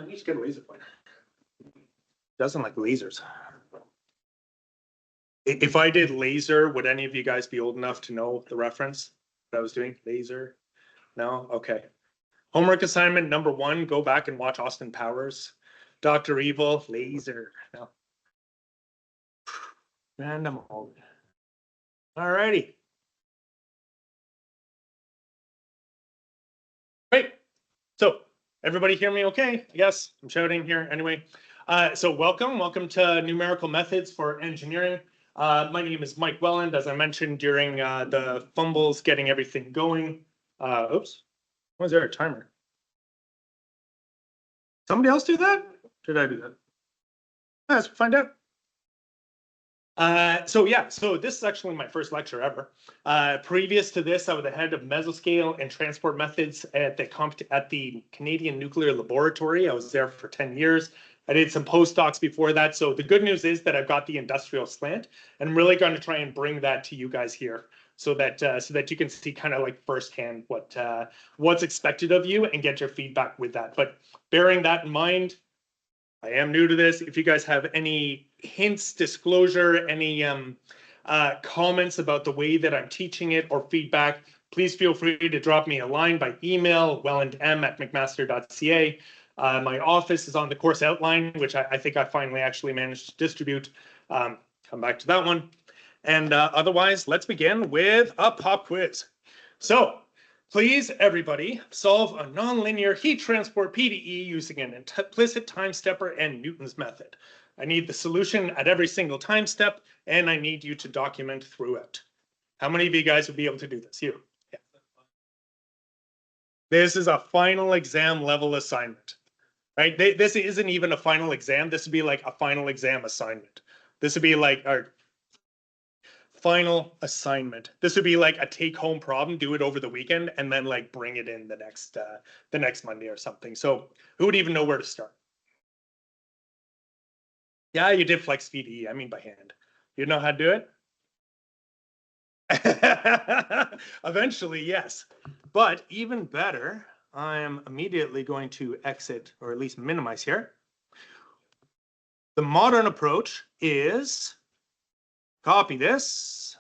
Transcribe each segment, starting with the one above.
I need to get a laser pointer. Doesn't like lasers. If I did laser, would any of you guys be old enough to know the reference that I was doing? Laser? No? Okay. Homework assignment number 1, go back and watch Austin Powers. Dr. Evil, laser. No. Random old. All righty. Great. So everybody hear me okay? Yes, I'm shouting here anyway. So welcome to Numerical Methods for Engineering. My name is Mike Welland, as I mentioned during the fumbles, getting everything going. Oops, was there a timer? Somebody else do that? Did I do that? Let's find out. So this is actually my first lecture ever. Previous to this, I was the head of mesoscale and transport methods at the Canadian Nuclear Laboratory. I was there for 10 years. I did some postdocs before that. So the good news is that I've got the industrial slant, and I'm really going to try and bring that to you guys here so that you can see kind of like firsthand what's expected of you and get your feedback with that. But bearing that in mind, I am new to this. If you guys have any hints, disclosure, any comments about the way that I'm teaching it or feedback, please feel free to drop me a line by email, wellandm@mcmaster.ca. My office is on the course outline, which I think I finally actually managed to distribute. Come back to that one. And otherwise, let's begin with a pop quiz. So please, everybody, solve a nonlinear heat transport PDE using an implicit time stepper and Newton's method. I need the solution at every single time step, and I need you to document throughout. How many of you guys would be able to do this? You? Yeah. This is a final exam level assignment, right? This isn't even a final exam. This would be like a final exam assignment. This would be like our final assignment. This would be like a take-home problem. Do it over the weekend, and then like bring it in the next Monday or something. So who would even know where to start? Yeah, you did flex PDE. I mean by hand. You know how to do it? Eventually, yes. But even better, I'm immediately going to exit, or at least minimize here. The modern approach is copy this.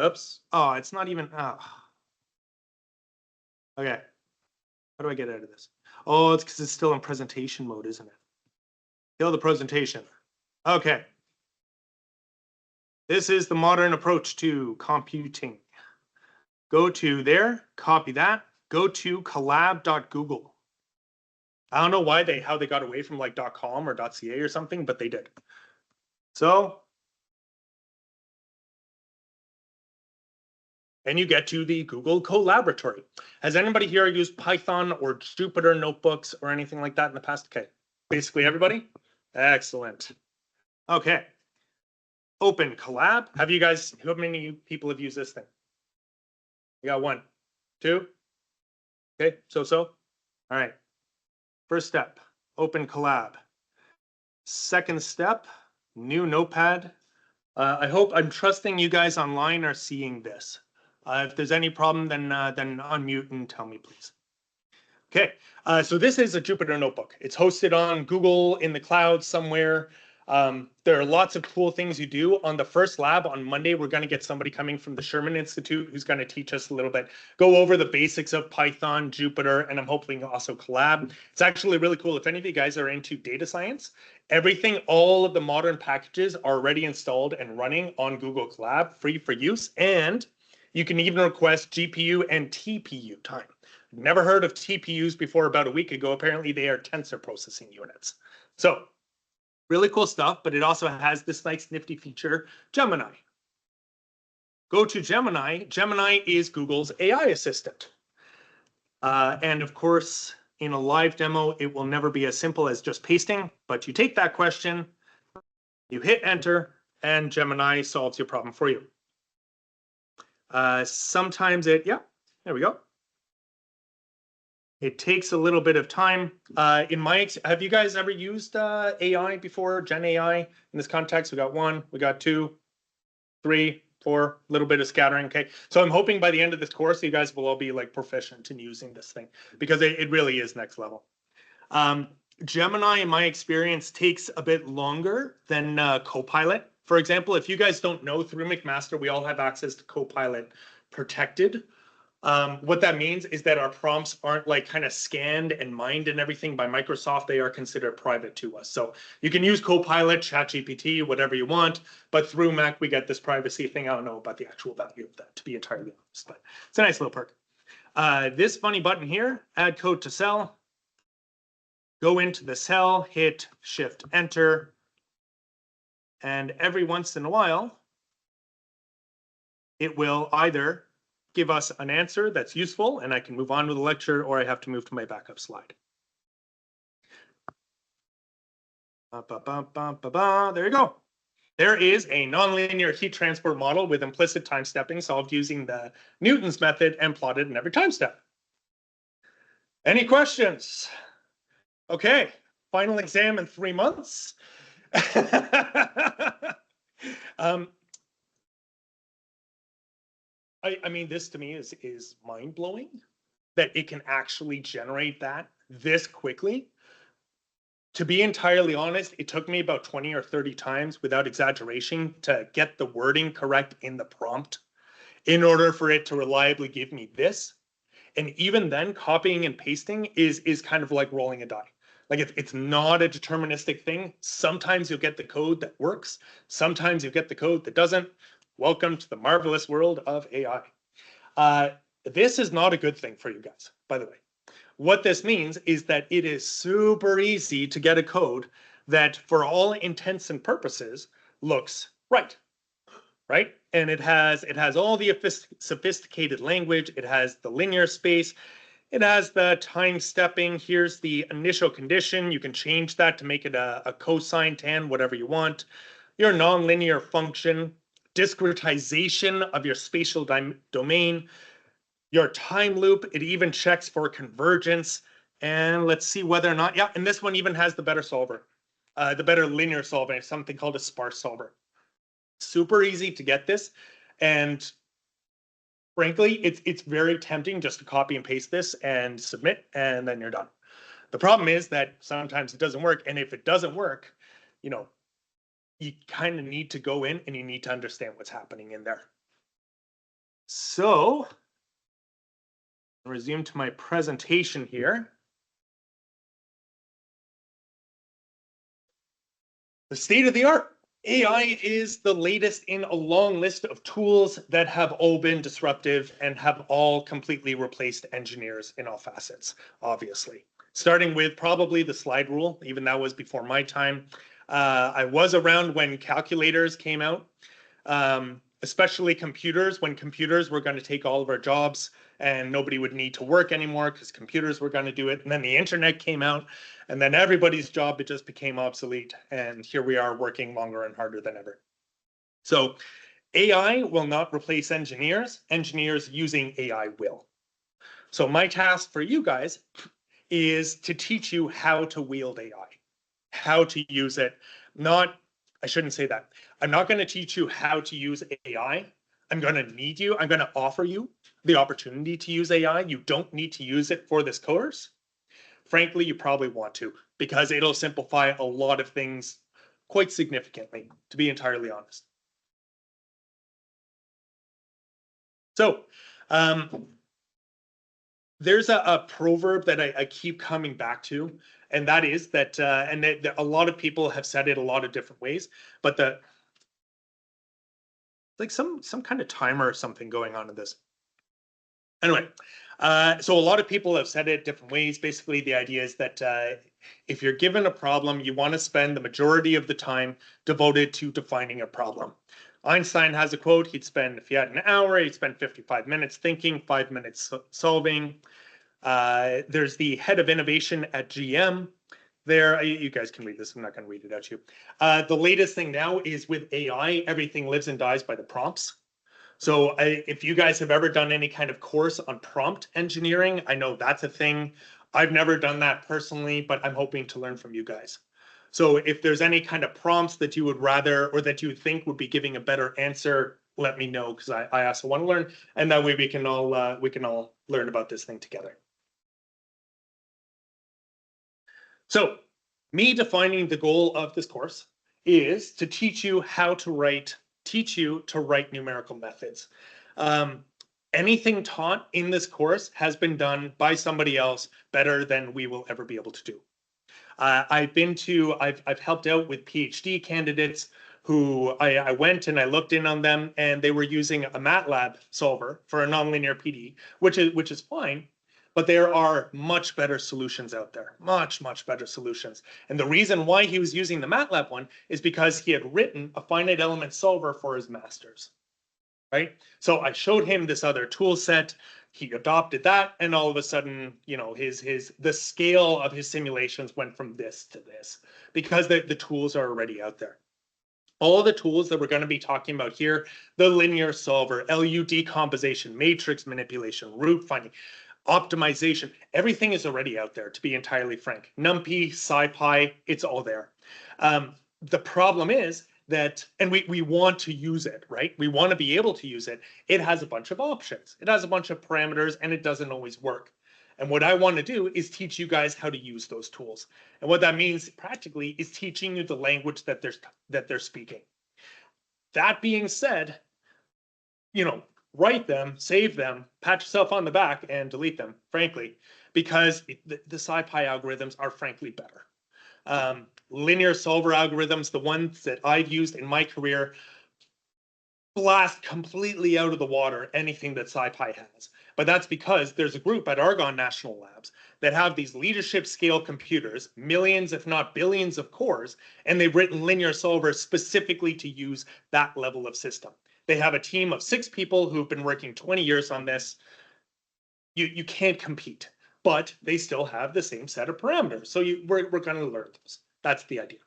Oops. Oh, it's not even. Oh. Okay. How do I get out of this? Oh, it's because it's still in presentation mode, isn't it? Kill the presentation. Okay. This is the modern approach to computing. Go to there, copy that, go to collab.google. I don't know how they got away from like .com or .ca or something, but they did. So, and you get to the Google Collaboratory. Has anybody here used Python or Jupyter notebooks or anything like that in the past? Okay, basically everybody? Excellent. Okay. Open Collab. How many people have used this thing? We got 1, 2. Okay, so. All right. First step, open Collab. Second step, new notepad. I'm trusting you guys online are seeing this. If there's any problem, then unmute and tell me, please. Okay, so this is a Jupyter notebook. It's hosted on Google in the cloud somewhere. There are lots of cool things you do. On the first lab on Monday, we're going to get somebody coming from the Sherman Institute who's going to teach us a little bit, go over the basics of Python, Jupyter, and I'm hoping also Collab. It's actually really cool. If any of you guys are into data science, all of the modern packages are already installed and running on Google Colab, free for use, and you can even request GPU and TPU time. Never heard of TPUs before about a week ago. Apparently, they are tensor processing units. So, really cool stuff, but it also has this nice nifty feature, Gemini. Go to Gemini. Gemini is Google's AI assistant. And of course, in a live demo, it will never be as simple as just pasting, but you take that question, you hit enter, and Gemini solves your problem for you. Sometimes there we go. It takes a little bit of time. Have you guys ever used AI before, Gen AI in this context? We got 1, we got 2, 3. 4, a little bit of scattering. Okay. So I'm hoping by the end of this course, you guys will all be like proficient in using this thing because it really is next level. Gemini, in my experience, takes a bit longer than Copilot. For example, if you guys don't know, through McMaster, we all have access to Copilot Protected. What that means is that our prompts aren't like kind of scanned and mined and everything by Microsoft. They are considered private to us. So you can use Copilot, ChatGPT, whatever you want, but through Mac, we get this privacy thing. I don't know about the actual value of that, to be entirely honest, but it's a nice little perk. This funny button here, add code to cell. Go into the cell, hit Shift Enter, and every once in a while, it will either give us an answer that's useful and I can move on with the lecture, or I have to move to my backup slide. There you go. There is a nonlinear heat transport model with implicit time stepping solved using the Newton's method and plotted in every time step. Any questions? Okay, final exam in 3 months. I mean, this to me is mind-blowing that it can actually generate that this quickly. To be entirely honest, it took me about 20 or 30 times, without exaggeration, to get the wording correct in the prompt in order for it to reliably give me this. And even then, copying and pasting is kind of like rolling a die. Like it's not a deterministic thing. Sometimes you'll get the code that works. Sometimes you get the code that doesn't. Welcome to the marvelous world of AI. This is not a good thing for you guys, by the way. What this means is that it is super easy to get a code that, for all intents and purposes, looks right. Right? And it has all the sophisticated language. It has the linear space. It has the time stepping. Here's the initial condition. You can change that to make it a cosine tan, whatever you want. Your nonlinear function, discretization of your spatial domain, your time loop. It even checks for convergence. And let's see whether or not, yeah, and this one even has the better solver, the better linear solver, something called a sparse solver. Super easy to get this. And frankly, it's very tempting just to copy and paste this and submit, and then you're done. The problem is that sometimes it doesn't work. And if it doesn't work, you know, you kind of need to go in and you need to understand what's happening in there. So, I'll resume to my presentation here. The state of the art. AI is the latest in a long list of tools that have all been disruptive and have all completely replaced engineers in all facets, obviously. Starting with probably the slide rule, even that was before my time. I was around when calculators came out, especially computers, when computers were going to take all of our jobs and nobody would need to work anymore because computers were going to do it. And then the internet came out, and then everybody's job, it just became obsolete. And here we are working longer and harder than ever. So AI will not replace engineers. Engineers using AI will. So my task for you guys is to teach you how to wield AI, how to use it. I shouldn't say that. I'm not going to teach you how to use AI. I'm going to offer you the opportunity to use AI. You don't need to use it for this course. Frankly, you probably want to, because it'll simplify a lot of things quite significantly, to be entirely honest. So, there's a proverb that I keep coming back to, and that is that, a lot of people have said it a lot of different ways, but like some kind of timer or something going on in this. Anyway, so a lot of people have said it different ways. Basically, the idea is that if you're given a problem, you want to spend the majority of the time devoted to defining a problem. Einstein has a quote. He'd spend, if he had an hour, he'd spend 55 minutes thinking, 5 minutes solving. There's the head of innovation at GM. There, you guys can read this. I'm not going to read it out to you. The latest thing now is with AI, everything lives and dies by the prompts. So if you guys have ever done any kind of course on prompt engineering, I know that's a thing. I've never done that personally, but I'm hoping to learn from you guys. So if there's any kind of prompts that you would rather, or that you think would be giving a better answer let me know, because I also want to learn, and that way we can all learn about this thing together. So me defining the goal of this course is to teach you how to write, numerical methods. Anything taught in this course has been done by somebody else better than we will ever be able to do. I've helped out with PhD candidates who I went and I looked in on them, and they were using a MATLAB solver for a nonlinear PD, which is fine, but there are much better solutions out there, much better solutions. And the reason why he was using the MATLAB one is because he had written a finite element solver for his master's, right? So I showed him this other tool set. He adopted that, and all of a sudden, you know, the scale of his simulations went from this to this, because the tools are already out there. All the tools that we're going to be talking about here, the linear solver, LU decomposition, matrix manipulation, root finding, optimization, everything is already out there, to be entirely frank. NumPy, SciPy, it's all there. The problem is that, and we want to use it, right? We want to be able to use it. It has a bunch of options. It has a bunch of parameters, and it doesn't always work. And what I want to do is teach you guys how to use those tools. And what that means practically is teaching you the language that they're speaking. That being said, you know, write them, save them, pat yourself on the back, and delete them, frankly, because the SciPy algorithms are frankly better. Linear solver algorithms, the ones that I've used in my career, blast completely out of the water anything that SciPy has. But that's because there's a group at Argonne National Labs that have these leadership scale computers, millions if not billions of cores, and they've written linear solvers specifically to use that level of system. They have a team of 6 people who've been working 20 years on this. You can't compete, but they still have the same set of parameters. So we're going to learn those. That's the idea.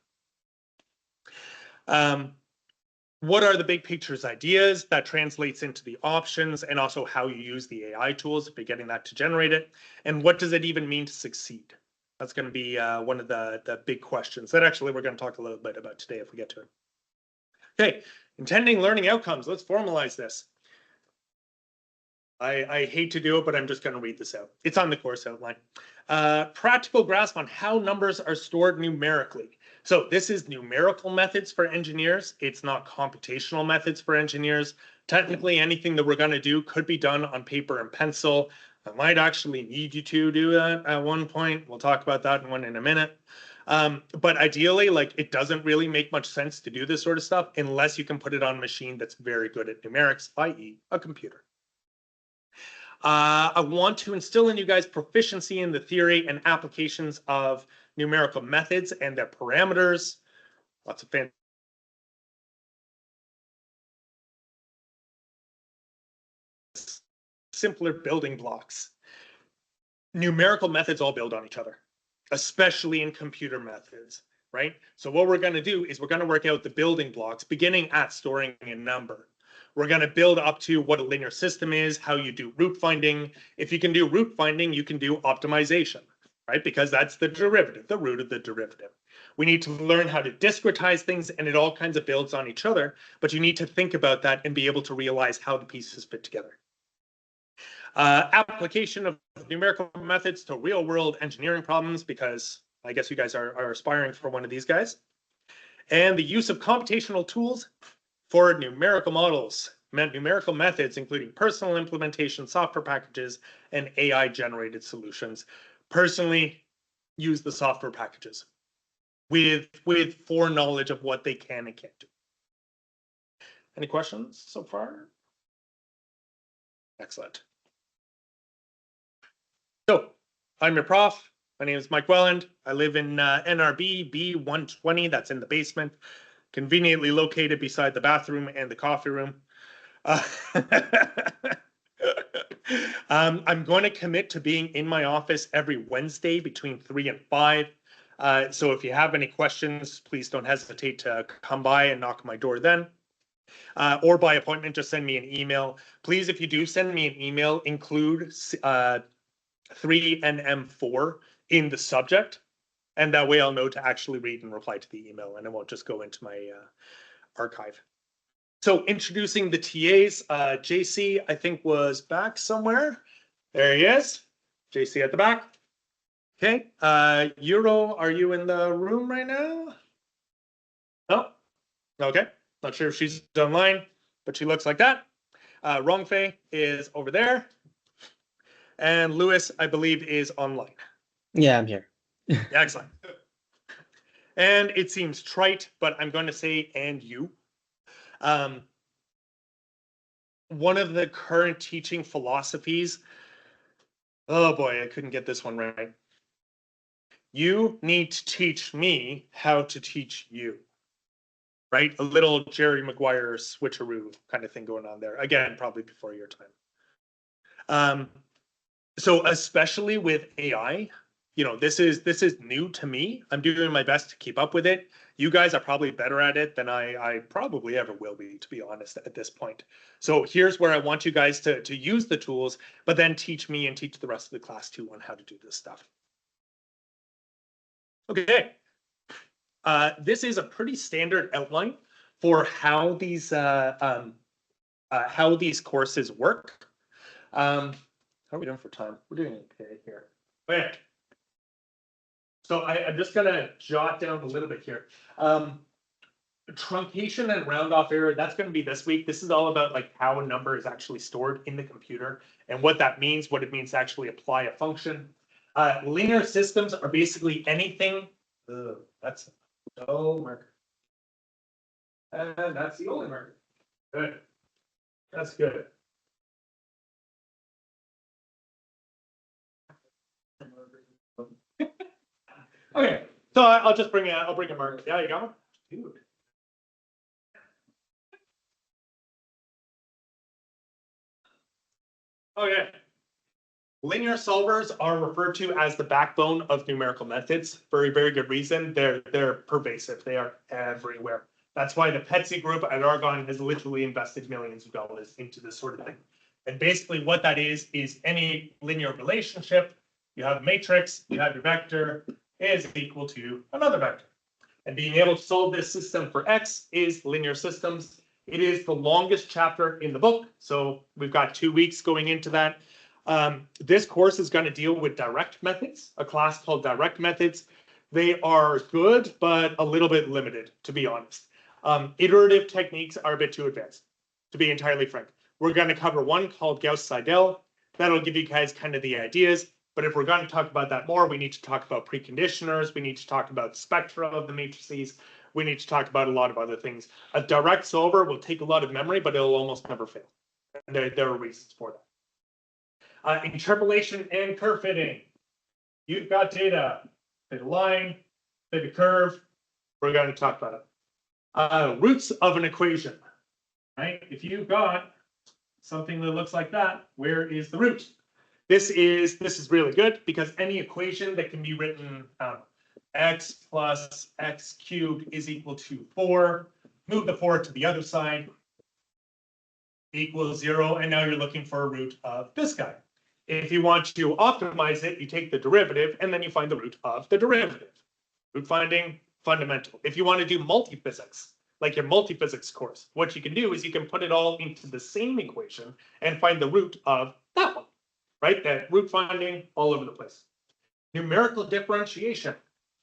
What are the big pictures ideas that translates into the options, and also how you use the AI tools if you're getting that to generate it? And what does it even mean to succeed? That's going to be one of the big questions that actually we're going to talk a little bit about today if we get to it. Okay, intending learning outcomes. Let's formalize this. I hate to do it, but I'm just going to read this out. It's on the course outline. Practical grasp on how numbers are stored numerically. So this is numerical methods for engineers. It's not computational methods for engineers. Technically, anything that we're going to do could be done on paper and pencil. I might actually need you to do that at one point. We'll talk about that one in a minute. But ideally, like, it doesn't really make much sense to do this sort of stuff unless you can put it on a machine that's very good at numerics, i.e. a computer. I want to instill in you guys proficiency in the theory and applications of numerical methods and their parameters. Lots of fancy simpler building blocks. Numerical methods all build on each other, especially in computer methods, right? So what we're going to do is we're going to work out the building blocks beginning at storing a number. We're going to build up to what a linear system is, how you do root finding. If you can do root finding, you can do optimization, right? Because that's the derivative, the root of the derivative. We need to learn how to discretize things, and it all kinds of builds on each other, but you need to think about that and be able to realize how the pieces fit together. Application of numerical methods to real world engineering problems, because I guess you guys are aspiring for one of these guys. And the use of computational tools for numerical models, numerical methods, including personal implementation, software packages, and AI-generated solutions. Personally, use the software packages with foreknowledge of what they can and can't do. Any questions so far? Excellent. So, I'm your prof. My name is Mike Welland. I live in NRB B120. That's in the basement, conveniently located beside the bathroom and the coffee room. I'm going to commit to being in my office every Wednesday between 3 and 5. So if you have any questions, please don't hesitate to come by and knock on my door then. Or by appointment, just send me an email. Please, if you do send me an email, include 3NM4 in the subject. And that way I'll know to actually read and reply to the email, and it won't just go into my archive. So introducing the TAs, JC, I think was back somewhere. There he is. JC at the back. Okay, Euro, are you in the room right now? No? Okay, not sure if she's online, but she looks like that. Rongfei is over there. And Lewis, I believe, is online. Yeah, I'm here. Excellent. And it seems trite, but I'm going to say, and you. One of the current teaching philosophies, oh boy, I couldn't get this one right. You need to teach me how to teach you. Right? A little Jerry Maguire switcheroo kind of thing going on there. Again, probably before your time. So especially with AI, this is new to me. I'm doing my best to keep up with it. You guys are probably better at it than I probably ever will be, to be honest, at this point. So here's where I want you guys to use the tools, but then teach me and teach the rest of the class too on how to do this stuff. Okay. This is a pretty standard outline for how these courses work. How are we doing for time? We're doing okay here. Okay. So I'm just gonna jot down a little bit here. Truncation and round off error, that's going to be this week. This is all about like how a number is actually stored in the computer and what that means, what it means to actually apply a function. Linear systems are basically anything. That's no marker. And that's the only marker. Good. That's good. Okay, so I'll just bring I'll bring a marker. There you go. Dude. Okay. Linear solvers are referred to as the backbone of numerical methods. Very, very good reason. They're pervasive. They are everywhere. That's why the Petsy group at Argonne has literally invested millions of dollars into this sort of thing. And basically what that is any linear relationship, you have a matrix, you have your vector, is equal to another vector. And being able to solve this system for X is linear systems. It is the longest chapter in the book, so we've got 2 weeks going into that. This course is going to deal with direct methods, a class called direct methods. They are good, but a little bit limited, to be honest. Iterative techniques are a bit too advanced, to be entirely frank. We're going to cover one called Gauss-Seidel. That'll give you guys kind of the ideas. But if we're going to talk about that more, we need to talk about preconditioners. We need to talk about spectra of the matrices. We need to talk about a lot of other things. A direct solver will take a lot of memory, but it'll almost never fail. And there are reasons for that. Interpolation and curve fitting. You've got data, fit a line, fit a curve. We're going to talk about it. Roots of an equation, right? If you've got something that looks like that, where is the root? This is really good because any equation that can be written x plus x cubed is equal to 4. Move the 4 to the other side, equals 0, and now you're looking for a root of this guy. If you want to optimize it, you take the derivative and then you find the root of the derivative. Root finding, fundamental. If you want to do multiphysics, like your multiphysics course, what you can do is you can put it all into the same equation and find the root of that one, right? That root finding all over the place. Numerical differentiation.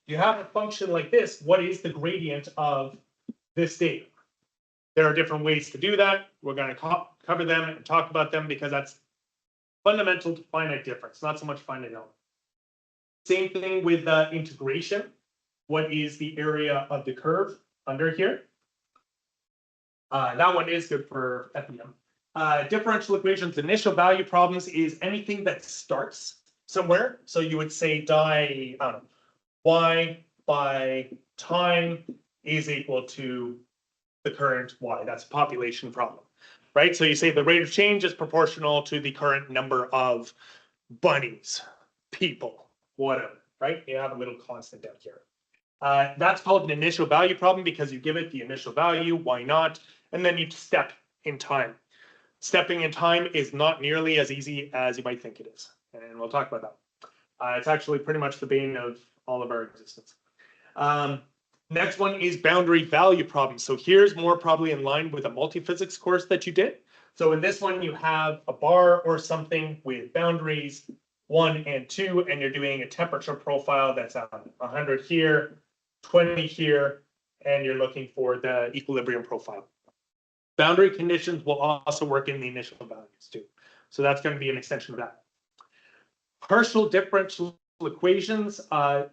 You have a function like this. What is the gradient of this data? There are different ways to do that. We're going to cover them and talk about them because that's fundamental to finite difference, not so much finite element. Same thing with integration. What is the area of the curve under here? That one is good for FEM. Differential equations, initial value problems is anything that starts somewhere. So you would say y by time is equal to the current y. That's a population problem, right? So you say the rate of change is proportional to the current number of bunnies, people, whatever, right? You have a little constant down here. That's called an initial value problem because you give it the initial value, why not? And then you step in time. Stepping in time is not nearly as easy as you might think it is. And we'll talk about that. It's actually pretty much the bane of all of our existence. Next one is boundary value problems. So here's more probably in line with a multiphysics course that you did. So in this one, you have a bar or something with boundaries 1 and 2, and you're doing a temperature profile that's 100 here, 20 here, and you're looking for the equilibrium profile. Boundary conditions will also work in the initial values too. So that's going to be an extension of that. Partial differential equations.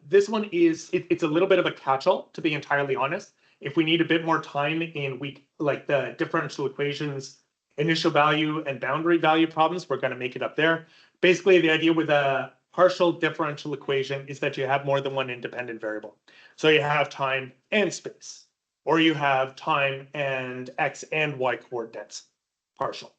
This one is, it's a little bit of a catch-all, to be entirely honest. If we need a bit more time in like the differential equations, initial value and boundary value problems, we're going to make it up there. Basically, the idea with a partial differential equation is that you have more than one independent variable. So you have time and space, or you have time and X and Y coordinates, partial.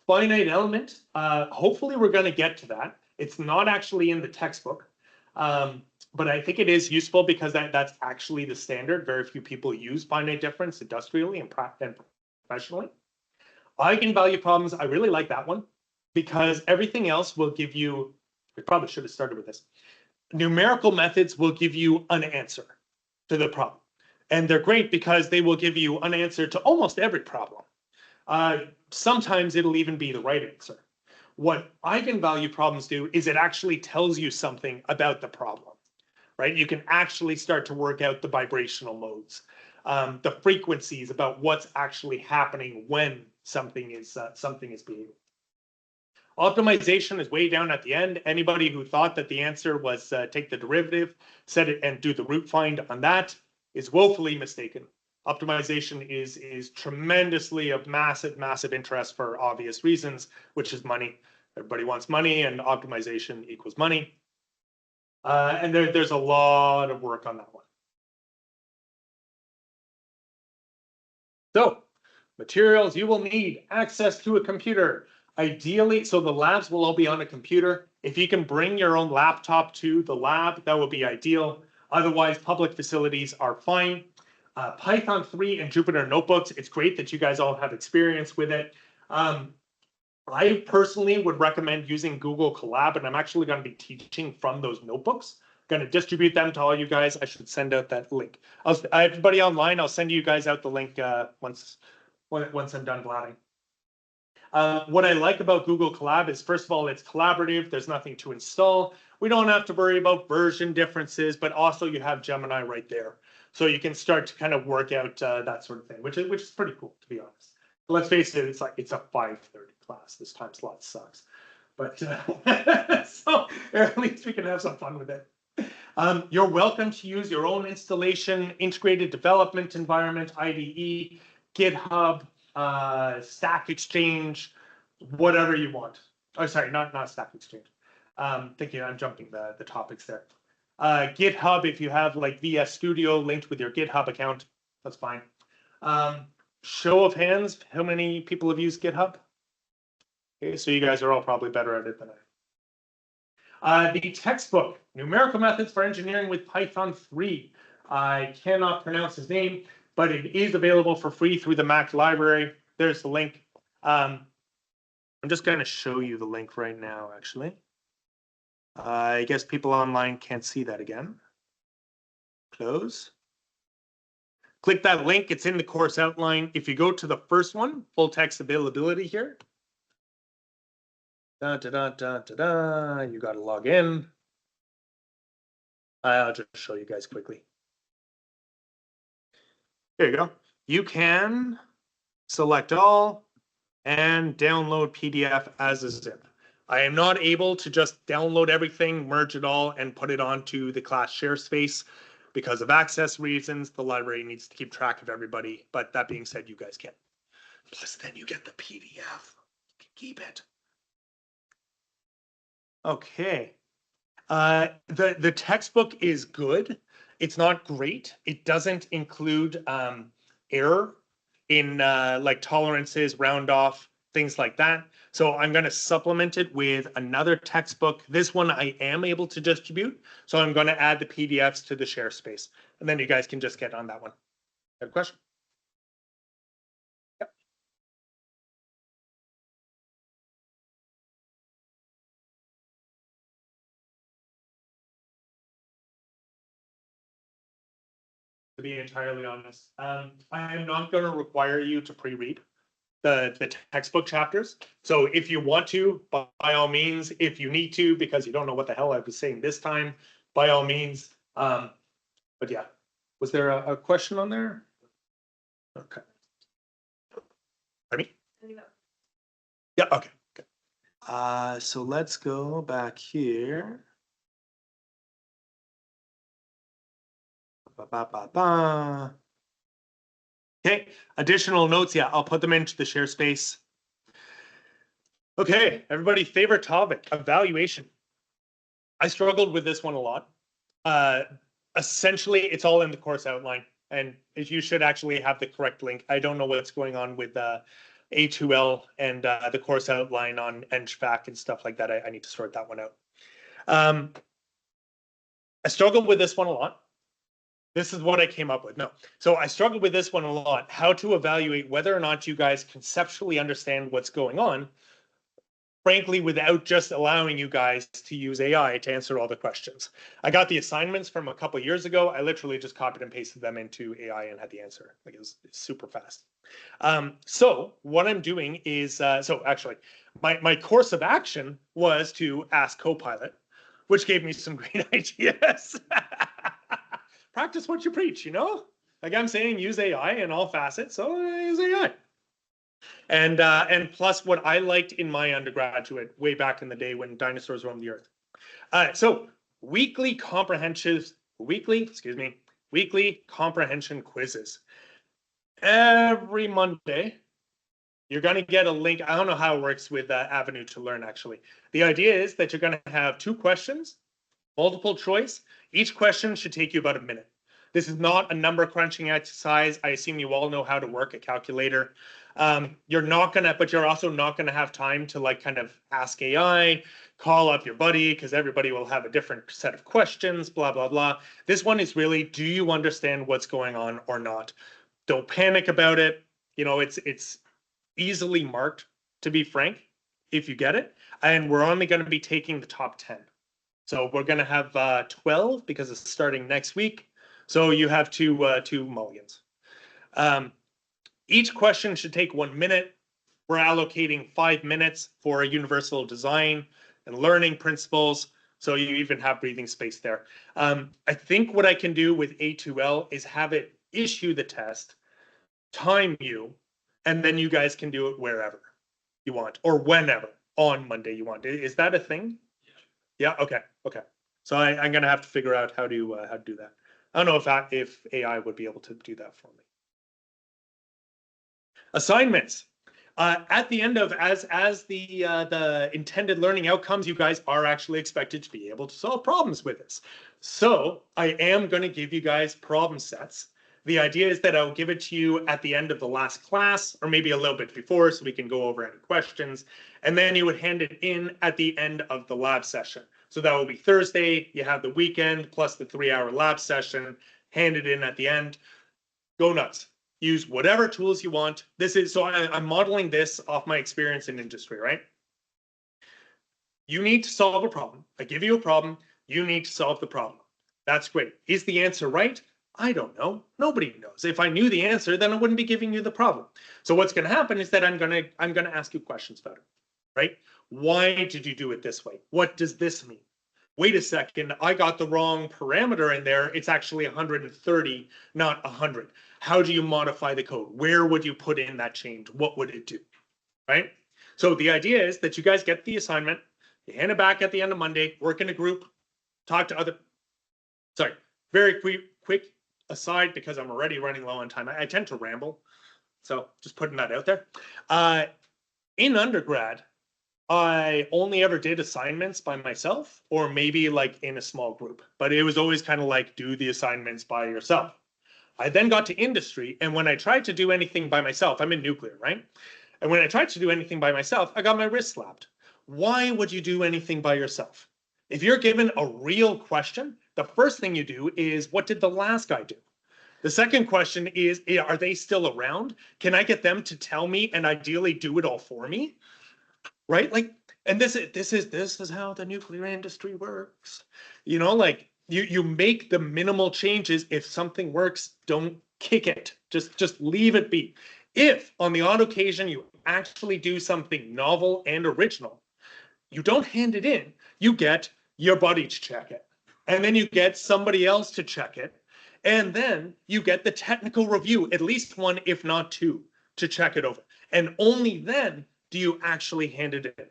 Finite element, hopefully we're going to get to that. It's not actually in the textbook, but I think it is useful because that's actually the standard. Very few people use finite difference industrially and professionally. Eigenvalue problems, I really like that one because everything else will give you, we probably should have started with this. Numerical methods will give you an answer to the problem. And they're great because they will give you an answer to almost every problem. Sometimes it'll even be the right answer. What eigenvalue problems do is it actually tells you something about the problem, right? You can actually start to work out the vibrational modes, the frequencies about what's actually happening when something is being. Optimization is way down at the end. Anybody who thought that the answer was take the derivative, set it, and do the root find on that is woefully mistaken. Optimization is tremendously of massive interest for obvious reasons, which is money. Everybody wants money, and optimization equals money. And there's a lot of work on that one. So, materials, you will need access to a computer. Ideally, so the labs will all be on a computer. If you can bring your own laptop to the lab, that would be ideal. Otherwise, public facilities are fine. Python 3 and Jupyter notebooks, it's great that you guys all have experience with it. I personally would recommend using Google Colab, and I'm actually going to be teaching from those notebooks. I'm going to distribute them to all you guys. I should send out that link. Everybody online, I'll send you guys out the link once I'm done blatting. What I like about Google Colab is, first of all, it's collaborative. There's nothing to install. We don't have to worry about version differences, but also you have Gemini right there. So you can start to kind of work out that sort of thing, which is pretty cool, to be honest. Let's face it, it's a 5:30 class. This time slot sucks. But so at least we can have some fun with it. You're welcome to use your own installation, integrated development environment, IDE, GitHub, Stack Exchange, whatever you want. Oh, sorry, not Stack Exchange. Thinking I'm jumping the topics there. GitHub, if you have like VS Studio linked with your GitHub account, that's fine. Show of hands, how many people have used GitHub? Okay, so you guys are all probably better at it than I am. The textbook, Numerical Methods for Engineering with Python 3. I cannot pronounce his name, but it is available for free through the Mac library. There's the link. I'm just going to show you the link right now, actually. I guess people online can't see that again. Close. Click that link. It's in the course outline. If you go to the first one, full text availability here. You got to log in. I'll just show you guys quickly. There you go. You can select all and download PDF as a zip. I am not able to just download everything, merge it all, and put it onto the class share space because of access reasons. The library needs to keep track of everybody, but that being said, you guys can. Plus, then you get the PDF. You can keep it. Okay. The textbook is good. It's not great. It doesn't include error in like tolerances, round off, things like that. So I'm going to supplement it with another textbook. This one I am able to distribute. So I'm going to add the PDFs to the share space. And then you guys can just get on that one. Got a question? be entirely honest. I am not going to require you to pre-read the textbook chapters. So if you want to, by all means, if you need to, because you don't know what the hell I was saying this time, by all means. But yeah, was there a question on there? Okay. Pardon me? Yeah, okay. So let's go back here. Okay, additional notes. Yeah, I'll put them into the share space. Okay, everybody, favorite topic, evaluation. I struggled with this one a lot. Essentially, it's all in the course outline, and you should actually have the correct link. I don't know what's going on with A2L and the course outline on NCHVAC and stuff like that. I need to sort that one out. I struggled with this one a lot. This is what I came up with. No. So I struggled with this one a lot. How to evaluate whether or not you guys conceptually understand what's going on, frankly, without just allowing you guys to use AI to answer all the questions. I got the assignments from a couple of years ago. I literally just copied and pasted them into AI and had the answer. Like, it was super fast. So what I'm doing is, so actually, my course of action was to ask Copilot, which gave me some great ideas. Practice what you preach, you know? Like I'm saying, use AI in all facets, so use AI. And plus what I liked in my undergraduate way back in the day when dinosaurs roamed the earth. So weekly comprehension quizzes. Every Monday, you're going to get a link. I don't know how it works with Avenue to Learn, actually. The idea is that you're going to have 2 questions, multiple choice. Each question should take you about a minute. This is not a number crunching exercise. I assume you all know how to work a calculator. You're not gonna, but you're also not gonna have time to like kind of ask AI, call up your buddy, because everybody will have a different set of questions, blah, blah, blah. This one is really, do you understand what's going on or not? Don't panic about it. You know, it's easily marked, to be frank, if you get it. And we're only gonna be taking the top 10. So we're gonna have 12 because it's starting next week. So you have two mulligans. Each question should take 1 minute. We're allocating 5 minutes for a universal design and learning principles. So you even have breathing space there. I think what I can do with A2L is have it issue the test, time you, and then you guys can do it wherever you want or whenever on Monday you want. Is that a thing? Yeah. Okay. Okay. So I'm gonna have to figure out how to do that. I don't know if AI would be able to do that for me. Assignments. At the end of as the intended learning outcomes, you guys are actually expected to be able to solve problems with this. So I am going to give you guys problem sets. The idea is that I'll give it to you at the end of the last class, or maybe a little bit before, so we can go over any questions. And then you would hand it in at the end of the lab session. So that will be Thursday. You have the weekend plus the 3-hour lab session. Hand it in at the end. Go nuts. Use whatever tools you want. This is so I'm modeling this off my experience in industry, right? You need to solve a problem. I give you a problem. You need to solve the problem. That's great. Is the answer right? I don't know. Nobody knows. If I knew the answer, then I wouldn't be giving you the problem. So what's going to happen is that I'm going to ask you questions about it, right? Why did you do it this way? What does this mean? Wait a second, I got the wrong parameter in there. It's actually 130, not 100. How do you modify the code? Where would you put in that change? What would it do, right? So the idea is that you guys get the assignment, you hand it back at the end of Monday, work in a group, talk to other, sorry, very quick aside because I'm already running low on time. I tend to ramble, so just putting that out there. In undergrad, I only ever did assignments by myself or maybe like in a small group, but it was always kind of like do the assignments by yourself. I then got to industry, and when I tried to do anything by myself, I'm in nuclear, right? And when I tried to do anything by myself, I got my wrist slapped. Why would you do anything by yourself? If you're given a real question, the first thing you do is, what did the last guy do? The second question is, are they still around? Can I get them to tell me and ideally do it all for me? Right? Like, and this is how the nuclear industry works. You know, like You make the minimal changes. If something works, don't kick it. Just leave it be. If on the odd occasion you actually do something novel and original, you don't hand it in. You get your buddy to check it. And then you get somebody else to check it. And then you get the technical review, at least one, if not two, to check it over. And only then do you actually hand it in.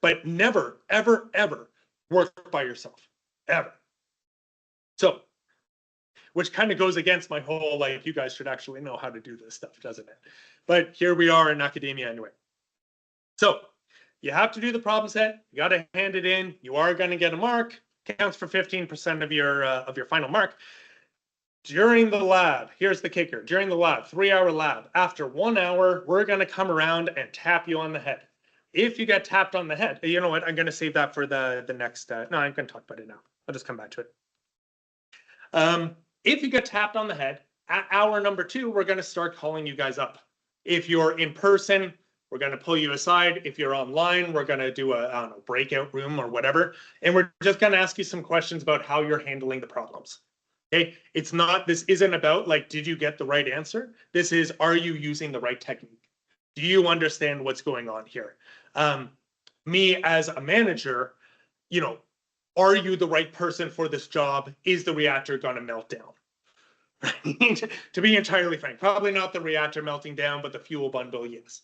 But never, ever, ever work by yourself. Ever. So, which kind of goes against my whole, like, you guys should actually know how to do this stuff, doesn't it? But here we are in academia anyway. So, you have to do the problem set. You got to hand it in. You are going to get a mark. Counts for 15% of your final mark. During the lab, here's the kicker. During the lab, 3-hour lab, after 1 hour, we're going to come around and tap you on the head. If you get tapped on the head, you know what? I'm going to save that for the next. No, I'm going to talk about it now. I'll just come back to it. If you get tapped on the head, at hour number 2, we're going to start calling you guys up. If you're in person, we're going to pull you aside. If you're online, we're going to do a, I don't know, breakout room or whatever. And we're just going to ask you some questions about how you're handling the problems. Okay, it's not, this isn't about like, did you get the right answer? This is, are you using the right technique? Do you understand what's going on here? Me as a manager, you know, are you the right person for this job? Is the reactor going to melt down? Right? To be entirely frank, probably not the reactor melting down, but the fuel bundle, yes.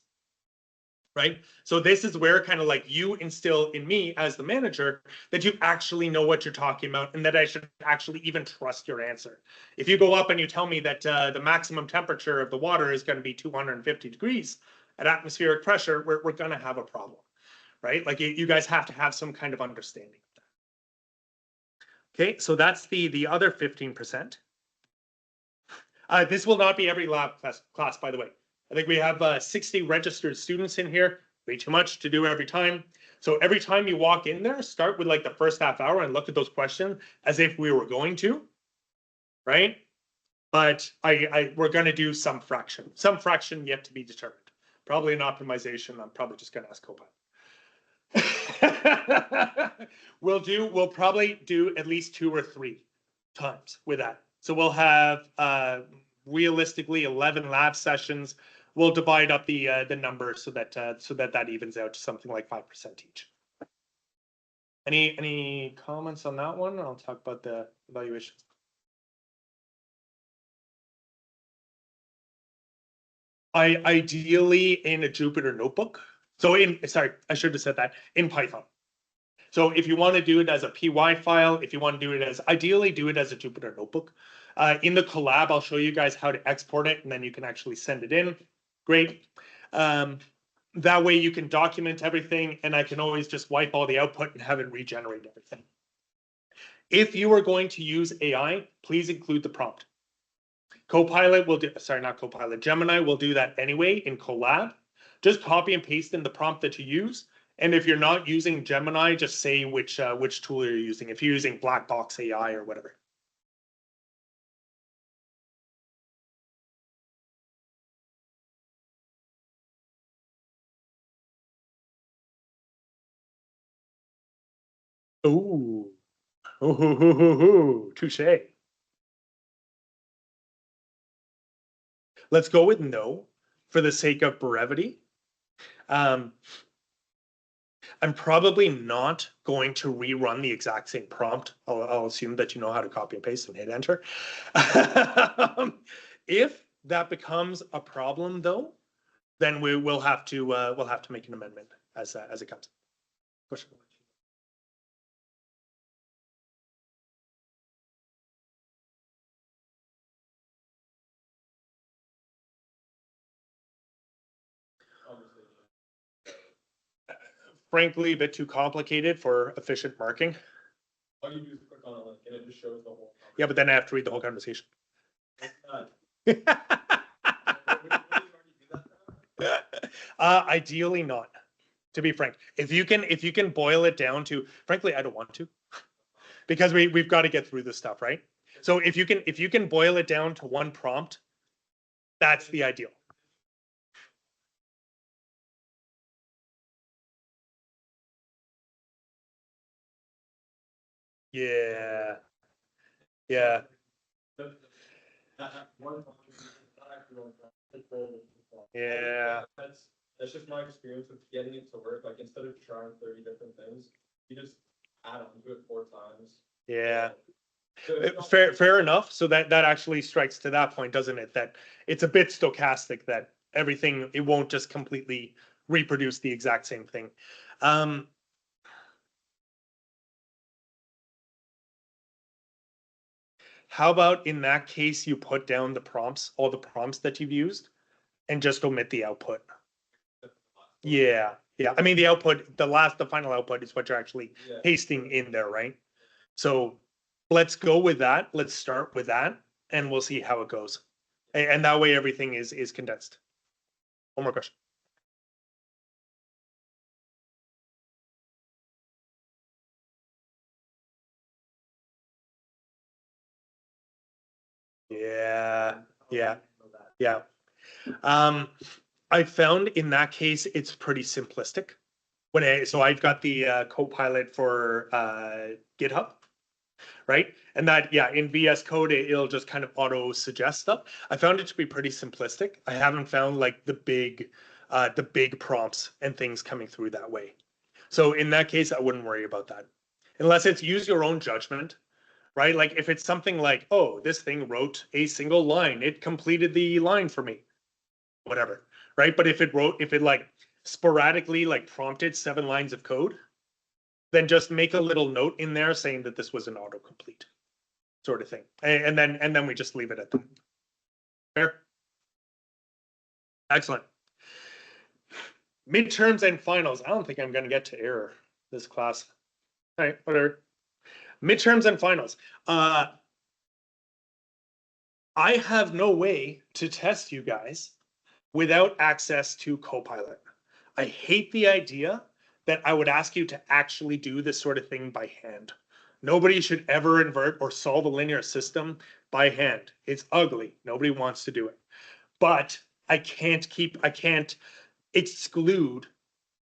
Right? So this is where kind of like you instill in me as the manager that you actually know what you're talking about and that I should actually even trust your answer. If you go up and you tell me that the maximum temperature of the water is going to be 250 degrees at atmospheric pressure, we're going to have a problem, right? Like you guys have to have some kind of understanding of that. Okay, so that's the other 15%. This will not be every lab class, by the way. I think we have 60 registered students in here, way too much to do every time. So every time you walk in there, start with like the first half hour and look at those questions as if we were going to, right? But we're going to do some fraction yet to be determined. Probably an optimization. I'm probably just going to ask Copilot. We'll probably do at least 2 or 3 times with that. So we'll have realistically 11 lab sessions. We'll divide up the number so that evens out to something like 5% each. Any comments on that one? I'll talk about the evaluations. Ideally in a Jupyter notebook. So sorry, I should have said that, in Python. So if you want to do it as a PY file, if you want to do it as, ideally do it as a Jupyter notebook. In the collab, I'll show you guys how to export it, and then you can actually send it in. Great. That way you can document everything, and I can always just wipe all the output and have it regenerate everything. If you are going to use AI, please include the prompt. Copilot will do, sorry, not Copilot, Gemini will do that anyway in Colab. Just copy and paste in the prompt that you use. And if you're not using Gemini, just say which tool you're using. If you're using Black Box AI or whatever. Ooh. Ooh, touche. Let's go with no for the sake of brevity. I'm probably not going to rerun the exact same prompt. I'll assume that you know how to copy and paste and hit enter. If that becomes a problem, though, then we'll have to make an amendment as it comes. Question. Frankly, a bit too complicated for efficient marking. All you do is click on a link and it just shows the whole. Yeah, but then I have to read the whole conversation. Ideally not, to be frank. If you can boil it down to, frankly, I don't want to, because we've got to get through this stuff, right? So if you can boil it down to one prompt, that's the ideal. Yeah. Yeah. One time, not actually one time, Yeah. That's just my experience with getting it to work. Like instead of trying 30 different things, you just add on to it 4 times. Yeah. So it's not- Fair enough. So that actually strikes to that point, doesn't it? That it's a bit stochastic, that everything, it won't just completely reproduce the exact same thing. How about in that case, you put down the prompts, all the prompts that you've used, and just omit the output? Yeah, yeah. I mean, the output, the final output is what you're actually Yeah. pasting in there, right? So let's go with that. Let's start with that, and we'll see how it goes. And that way, everything is condensed. One more question. Yeah, yeah, yeah. I found in that case, it's pretty simplistic. So I've got the Copilot for GitHub, right? And that, yeah, in VS Code, it'll just kind of auto suggest stuff. I found it to be pretty simplistic. I haven't found like the big prompts and things coming through that way. So in that case, I wouldn't worry about that. Unless it's use your own judgment, right? Like if it's something like, oh, this thing wrote a single line, it completed the line for me, whatever, right? But if it like sporadically like prompted 7 lines of code, then just make a little note in there saying that this was an autocomplete sort of thing. And then we just leave it at that. Fair? Excellent. Midterms and finals. I don't think I'm going to get to error this class. All right, whatever. Midterms and finals. I have no way to test you guys without access to Copilot. I hate the idea that I would ask you to actually do this sort of thing by hand. Nobody should ever invert or solve a linear system by hand. It's ugly. Nobody wants to do it. But I can't exclude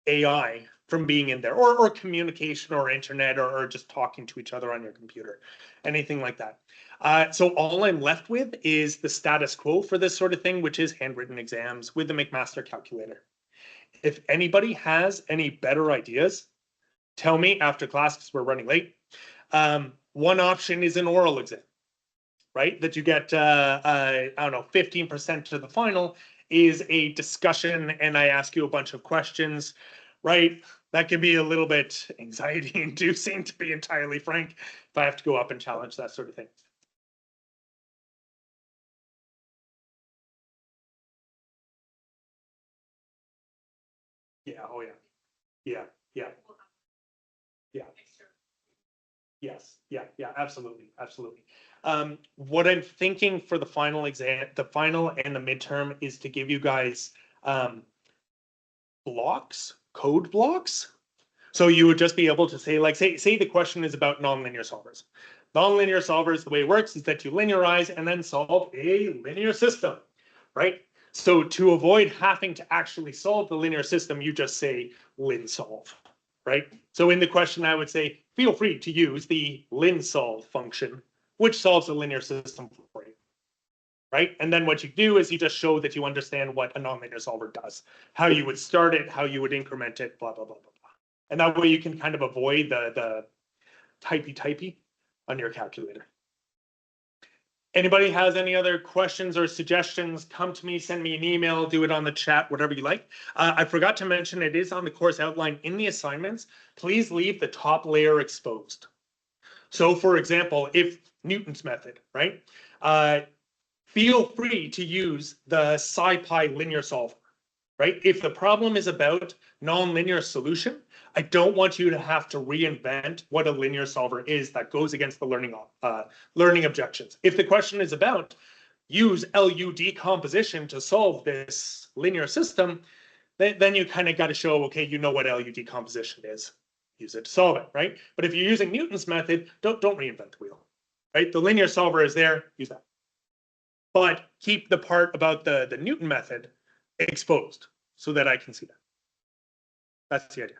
AI from being in there, or communication or internet, or just talking to each other on your computer, anything like that. So all I'm left with is the status quo for this sort of thing, which is handwritten exams with the McMaster calculator. If anybody has any better ideas, tell me after class because we're running late. One option is an oral exam, right? That you get, I don't know, 15% to the final is a discussion, and I ask you a bunch of questions, right? That can be a little bit anxiety inducing, to be entirely frank, if I have to go up and challenge that sort of thing. Yeah, oh yeah, yeah, yeah, yeah. Yes, yeah, absolutely, absolutely. What I'm thinking for the final exam, the final and the midterm, is to give you guys blocks, code blocks. So you would just be able to say, like, say the question is about nonlinear solvers. Nonlinear solvers, the way it works is that you linearize and then solve a linear system, right? So to avoid having to actually solve the linear system, you just say linsolve, right? So in the question, I would say, feel free to use the linsolve function, which solves a linear system for you, right? And then what you do is you just show that you understand what a nonlinear solver does, how you would start it, how you would increment it, blah, blah, blah, blah, blah. And that way you can kind of avoid the typey on your calculator. Anybody has any other questions or suggestions, come to me, send me an email, do it on the chat, whatever you like. I forgot to mention, it is on the course outline in the assignments. Please leave the top layer exposed. So for example, if Newton's method, right? Feel free to use the SciPy linear solver, right? If the problem is about nonlinear solution, I don't want you to have to reinvent what a linear solver is. That goes against the learning objections. If the question is about use LU decomposition to solve this linear system, then you kind of got to show, okay, you know what LU decomposition is. Use it to solve it, right? But if you're using Newton's method, don't reinvent the wheel, right? The linear solver is there, use that. But keep the part about the Newton method exposed so that I can see that. That's the idea.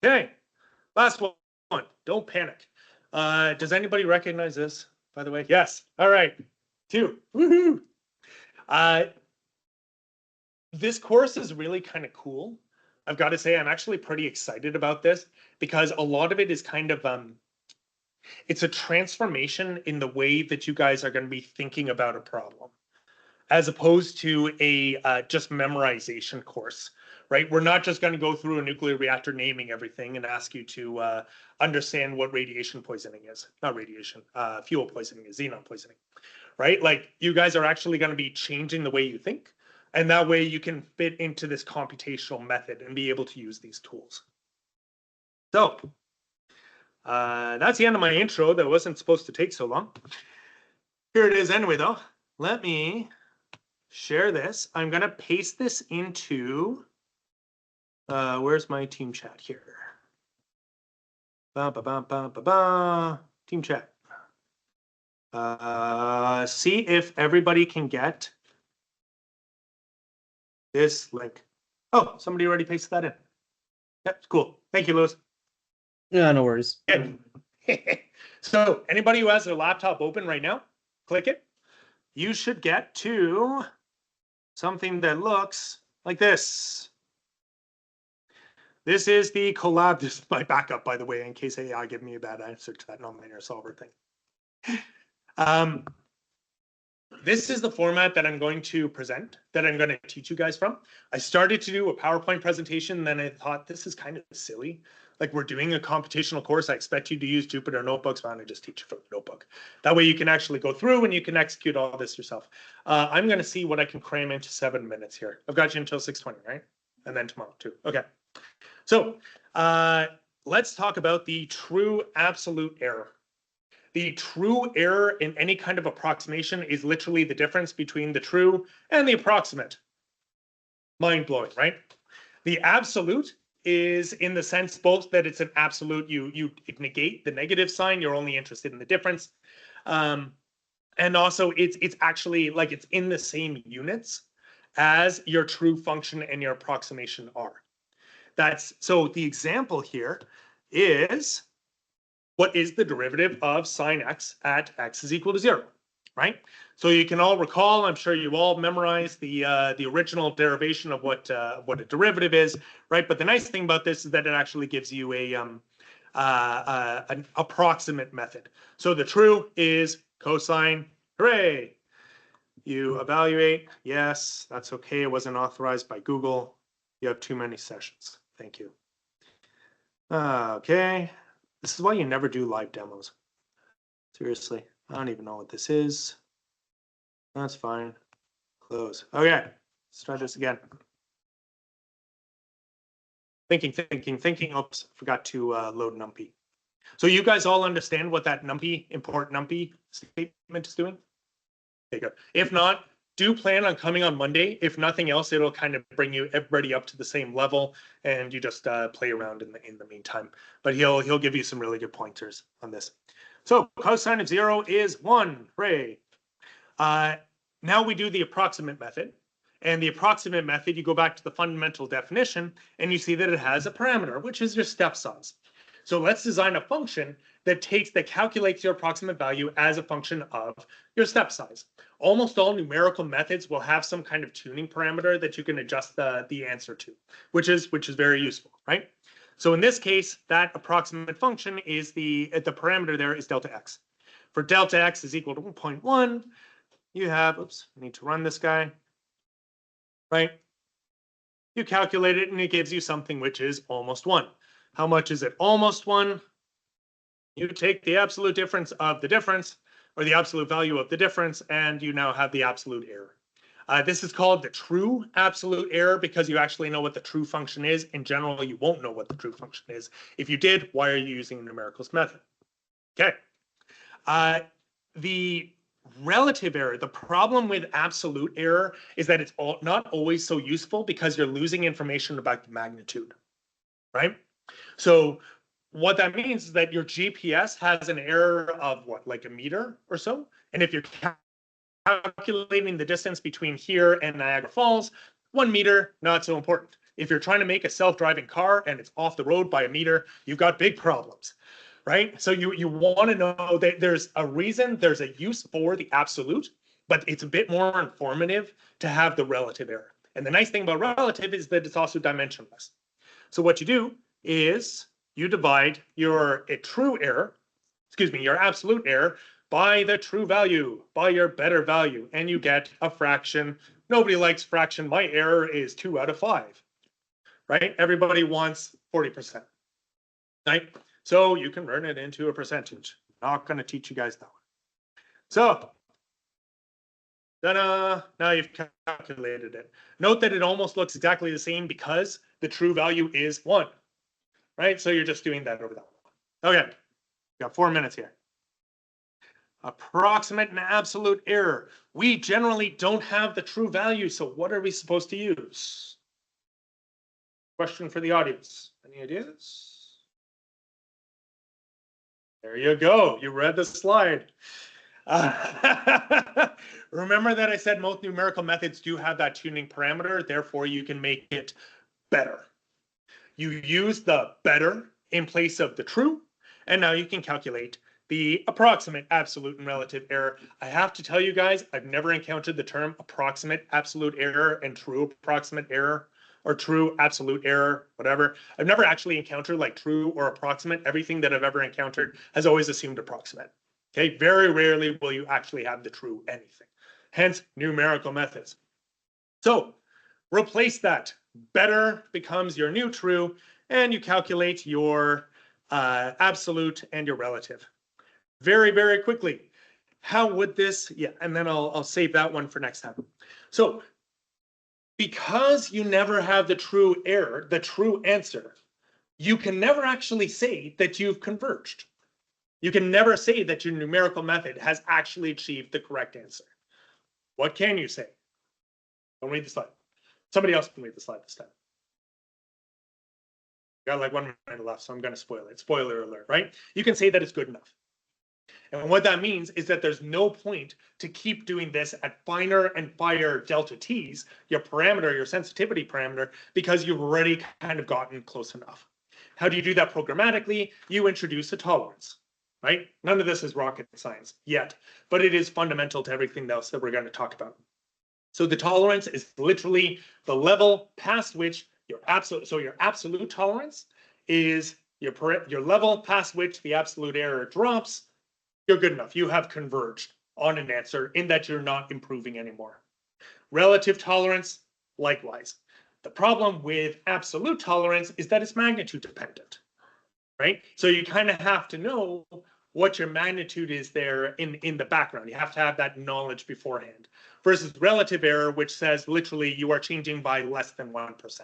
Okay, last one. Don't panic. Does anybody recognize this, by the way? Yes. All right. 2. Woohoo! This course is really kind of cool. I've got to say, I'm actually pretty excited about this because a lot of it is kind of, it's a transformation in the way that you guys are going to be thinking about a problem, as opposed to a just memorization course, right? We're not just going to go through a nuclear reactor naming everything and ask you to understand what radiation poisoning is. Not radiation, fuel poisoning is xenon poisoning, right? Like you guys are actually going to be changing the way you think. And that way you can fit into this computational method and be able to use these tools. So that's the end of my intro. That wasn't supposed to take so long. Here it is anyway, though. Let me share this. I'm going to paste this into, where's my team chat here? Team chat. See if everybody can get this link. Oh, somebody already pasted that in. Yep, cool. Thank you, Lewis. Yeah, no worries. So anybody who has their laptop open right now, click it. You should get to something that looks like this. This is the collab. This is my backup, by the way, in case AI give me a bad answer to that nonlinear solver thing. This is the format that I'm going to present, that I'm going to teach you guys from. I started to do a PowerPoint presentation, and then I thought this is kind of silly. Like we're doing a computational course. I expect you to use Jupyter notebooks. Why don't I just teach you from the notebook? That way you can actually go through and you can execute all this yourself. I'm going to see what I can cram into 7 minutes here. I've got you until 6:20, right? And then tomorrow too. Okay. So let's talk about the true absolute error. The true error in any kind of approximation is literally the difference between the true and the approximate. Mind-blowing, right? The absolute is in the sense both that it's an absolute, you negate the negative sign, you're only interested in the difference. And also it's actually like it's in the same units as your true function and your approximation are. So the example here is, what is the derivative of sine x at x is equal to 0, right? So you can all recall, I'm sure you all memorized the original derivation of what a derivative is, right? But the nice thing about this is that it actually gives you an approximate method. So the true is cosine, hooray! You evaluate, yes, that's okay. It wasn't authorized by Google. You have too many sessions. Thank you. Okay. This is why you never do live demos. Seriously, I don't even know what this is. That's fine. Close. Okay, let's try this again. Thinking. Oops, forgot to load numpy. So you guys all understand what that numpy, import numpy statement is doing? Okay, good. If not, do plan on coming on Monday. If nothing else, it'll kind of bring you everybody up to the same level, and you just play around in the meantime. But he'll give you some really good pointers on this. So cosine of 0 is 1. Hooray! Now we do the approximate method. And the approximate method, you go back to the fundamental definition, and you see that it has a parameter, which is your step size. So let's design a function that calculates your approximate value as a function of your step size. Almost all numerical methods will have some kind of tuning parameter that you can adjust the answer to, which is very useful, right? So in this case, that approximate function is the parameter there is delta x. For delta x is equal to 1.1, you have, oops, I need to run this guy, right? You calculate it and it gives you something which is almost 1. How much is it almost 1? You take the absolute difference of the difference, or the absolute value of the difference, and you now have the absolute error. This is called the true absolute error because you actually know what the true function is. In general, you won't know what the true function is. If you did, why are you using a numericals method? Okay. The relative error, the problem with absolute error is that it's not always so useful because you're losing information about the magnitude, right? So what that means is that your GPS has an error of what, like a meter or so? And if you're calculating the distance between here and Niagara Falls, 1 meter, not so important. If you're trying to make a self-driving car and it's off the road by a meter, you've got big problems. right? So you want to know that there's a reason, there's a use for the absolute, but it's a bit more informative to have the relative error. And the nice thing about relative is that it's also dimensionless. So what you do is you divide your true error, your absolute error by the true value, by your better value, and you get a fraction. Nobody likes fraction. My error is 2 out of 5, right? Everybody wants 40%, right? So you convert it into a percentage. Not going to teach you guys that one. So, ta-da, now you've calculated it. Note that it almost looks exactly the same because the true value is 1, right? So you're just doing that over that one. Okay, got 4 minutes here. Approximate and absolute error. We generally don't have the true value, so what are we supposed to use? Question for the audience. Any ideas? There you go. You read the slide. Remember that I said most numerical methods do have that tuning parameter, therefore you can make it better. You use the better in place of the true, and now you can calculate the approximate absolute and relative error. I have to tell you guys, I've never encountered the term approximate absolute error and true approximate error, or true absolute error, whatever. I've never actually encountered like true or approximate. Everything that I've ever encountered has always assumed approximate. Okay, very rarely will you actually have the true anything. Hence, numerical methods. So replace that. Better becomes your new true, and you calculate your absolute and your relative. Very, very quickly. How would this, yeah, and then I'll save that one for next time. So because you never have the true error, the true answer, you can never actually say that you've converged. You can never say that your numerical method has actually achieved the correct answer. What can you say? Don't read the slide. Somebody else can read the slide this time. Got like 1 minute left, so I'm going to spoil it. Spoiler alert, right? You can say that it's good enough. And what that means is that there's no point to keep doing this at finer and finer delta t's, your parameter, your sensitivity parameter, because you've already kind of gotten close enough. How do you do that programmatically? You introduce a tolerance, right? None of this is rocket science yet, but it is fundamental to everything else that we're going to talk about. So the tolerance is literally the level past which your absolute tolerance is your level past which the absolute error drops. You're good enough. You have converged on an answer in that you're not improving anymore. Relative tolerance, likewise. The problem with absolute tolerance is that it's magnitude dependent, right? So you kind of have to know what your magnitude is there in the background. You have to have that knowledge beforehand. Versus relative error, which says literally you are changing by less than 1%.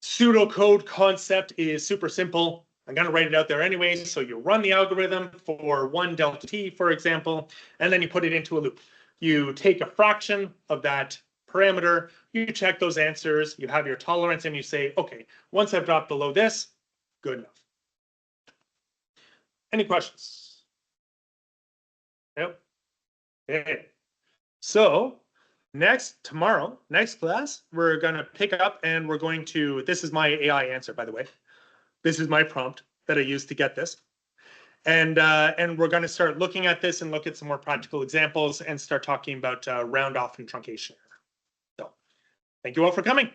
Pseudocode concept is super simple. I'm going to write it out there anyway. So you run the algorithm for 1 delta t, for example, and then you put it into a loop. You take a fraction of that parameter, you check those answers, you have your tolerance, and you say, okay, once I've dropped below this, good enough. Any questions? Nope. Okay. So tomorrow, next class, we're going to pick up and we're going to, this is my AI answer, by the way. This is my prompt that I used to get this. And we're going to start looking at this and look at some more practical examples and start talking about round off and truncation. So thank you all for coming.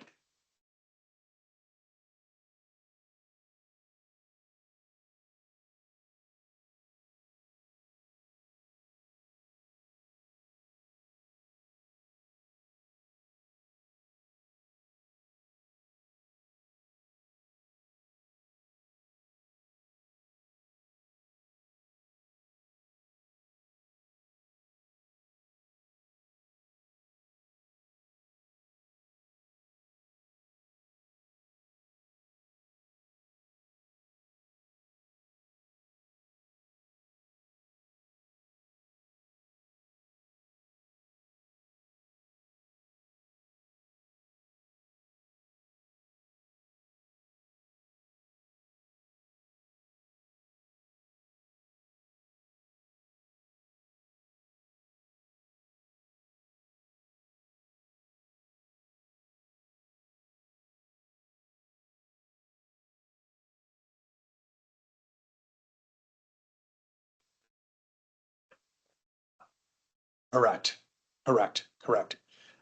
Correct. Correct.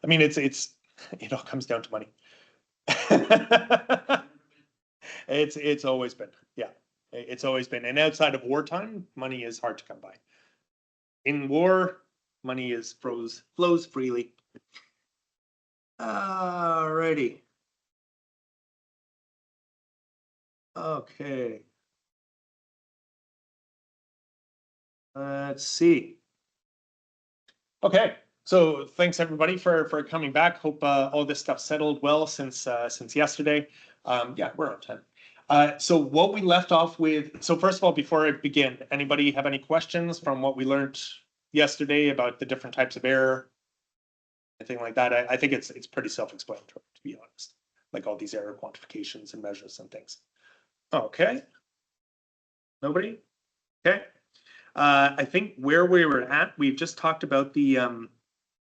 I mean, it's it all comes down to money. It's always been, yeah. It's always been, and outside of wartime, money is hard to come by. In war, money flows freely. Alrighty. Okay. Let's see. Okay, so thanks everybody for coming back. Hope all this stuff settled well since yesterday. Yeah, we're on time. So what we left off with. So first of all, before I begin, anybody have any questions from what we learned yesterday about the different types of error, anything like that? I think it's pretty self-explanatory, to be honest. Like all these error quantifications and measures and things. Okay. Nobody? Okay. I think where we were at, we've just talked about the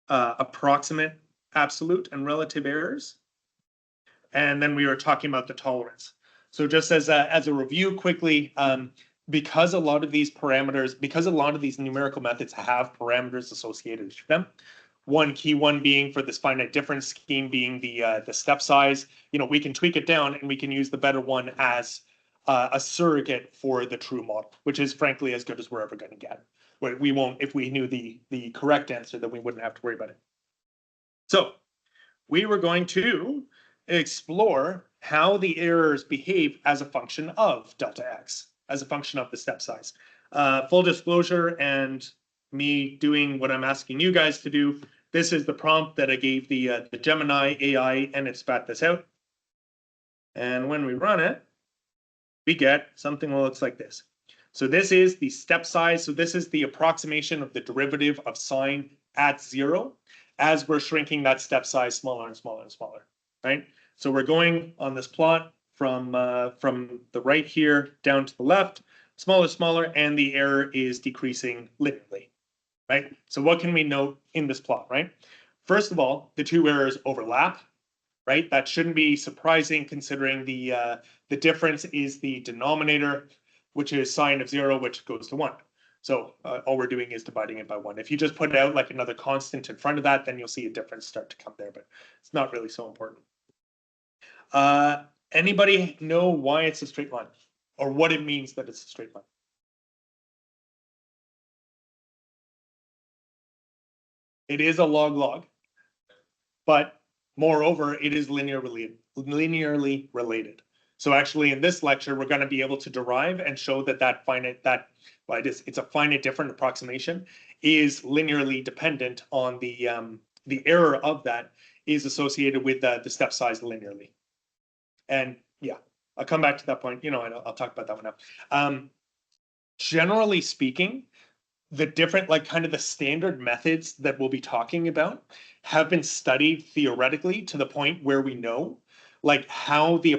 approximate, absolute, and relative errors. And then we were talking about the tolerance. So just as a review quickly, because a lot of these numerical methods have parameters associated with them, one key one being for this finite difference scheme being the step size, we can tweak it down and we can use the better one as a surrogate for the true model, which is frankly as good as we're ever going to get. We won't, if we knew the correct answer, then we wouldn't have to worry about it. So we were going to explore how the errors behave as a function of delta x, as a function of the step size. Full disclosure, and me doing what I'm asking you guys to do, this is the prompt that I gave the Gemini AI, and it spat this out. And when we run it, we get something that looks like this. So this is the step size. So this is the approximation of the derivative of sine at 0 as we're shrinking that step size smaller and smaller and smaller, right? So we're going on this plot from the right here down to the left, smaller, and the error is decreasing linearly, right? So what can we note in this plot, right? First of all, the two errors overlap, right? That shouldn't be surprising considering the difference is the denominator, which is sine of 0, which goes to 1. So all we're doing is dividing it by 1. If you just put out like another constant in front of that, then you'll see a difference start to come there, but it's not really so important. Anybody know why it's a straight line or what it means that it's a straight line? It is a log, but moreover, it is linearly related. So actually in this lecture, we're going to be able to derive and show that it's a finite different approximation is linearly dependent on the error of that is associated with the step size linearly. And yeah, I'll come back to that point. I'll talk about that one now. Generally speaking, the different, like kind of the standard methods that we'll be talking about have been studied theoretically to the point where we know like how the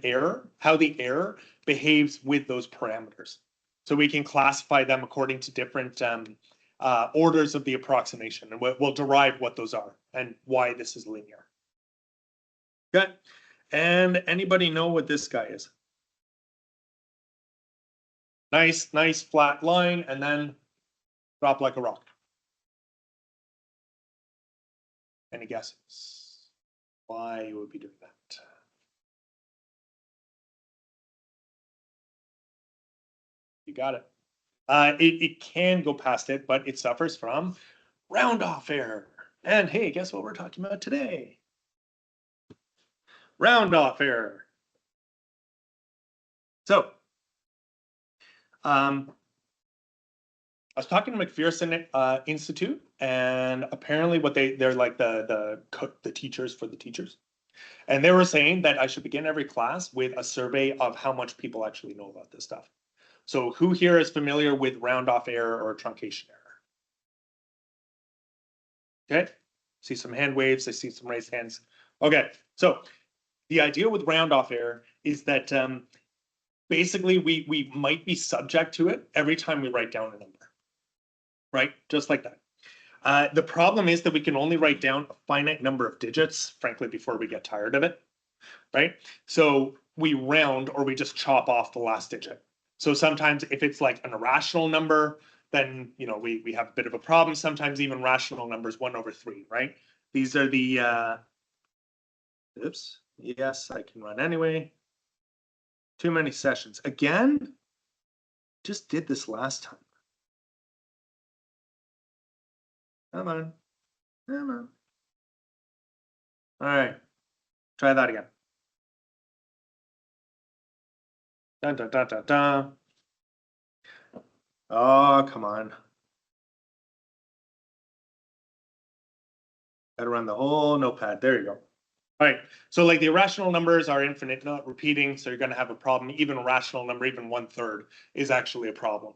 error behaves with those parameters. So we can classify them according to different orders of the approximation, and we'll derive what those are and why this is linear. Okay. And anybody know what this guy is? Nice flat line, and then drop like a rock. Any guesses why you would be doing that? You got it. It can go past it, but it suffers from round off error. And hey, guess what we're talking about today? Round off error. So, I was talking to McPherson Institute, and apparently they're like the teachers for the teachers. And they were saying that I should begin every class with a survey of how much people actually know about this stuff. So who here is familiar with round off error or truncation error? Okay, see some hand waves, I see some raised hands. Okay, so the idea with round off error is that basically we might be subject to it every time we write down a number, right? Just like that. The problem is that we can only write down a finite number of digits, frankly, before we get tired of it, right? So we round or we just chop off the last digit. So sometimes if it's like an irrational number, then, you know, we have a bit of a problem. Sometimes even rational numbers, 1/3, right? These are the, oops, yes, I can run anyway. Too many sessions. Again, just did this last time. Come on, come on. All right, try that again. Dun, dun, dun, dun, dun. Oh, come on. Gotta run the whole notepad. There you go. All right. So like the irrational numbers are infinite, not repeating. So you're going to have a problem. Even a rational number, even 1/3 is actually a problem.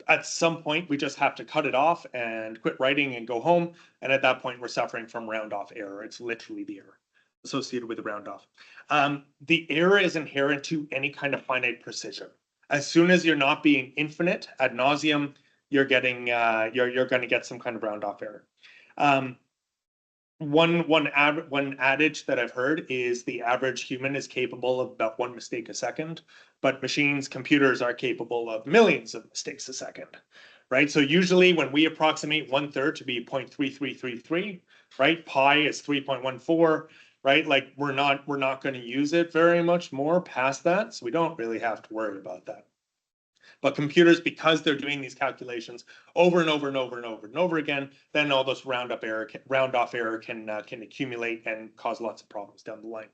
At some point, we just have to cut it off and quit writing and go home. And at that point, we're suffering from round off error. It's literally the error associated with the round off. The error is inherent to any kind of finite precision. As soon as you're not being infinite ad nauseum, you're getting you're going to get some kind of round off error. One adage that I've heard is the average human is capable of about 1 mistake a second, but computers are capable of millions of mistakes a second, right? So usually when we approximate 1/3 to be 0.3333, right? Pi is 3.14, right? Like we're not going to use it very much more past that, so we don't really have to worry about that. But computers, because they're doing these calculations over and over and over and over and over again, then all this round off error can accumulate and cause lots of problems down the line.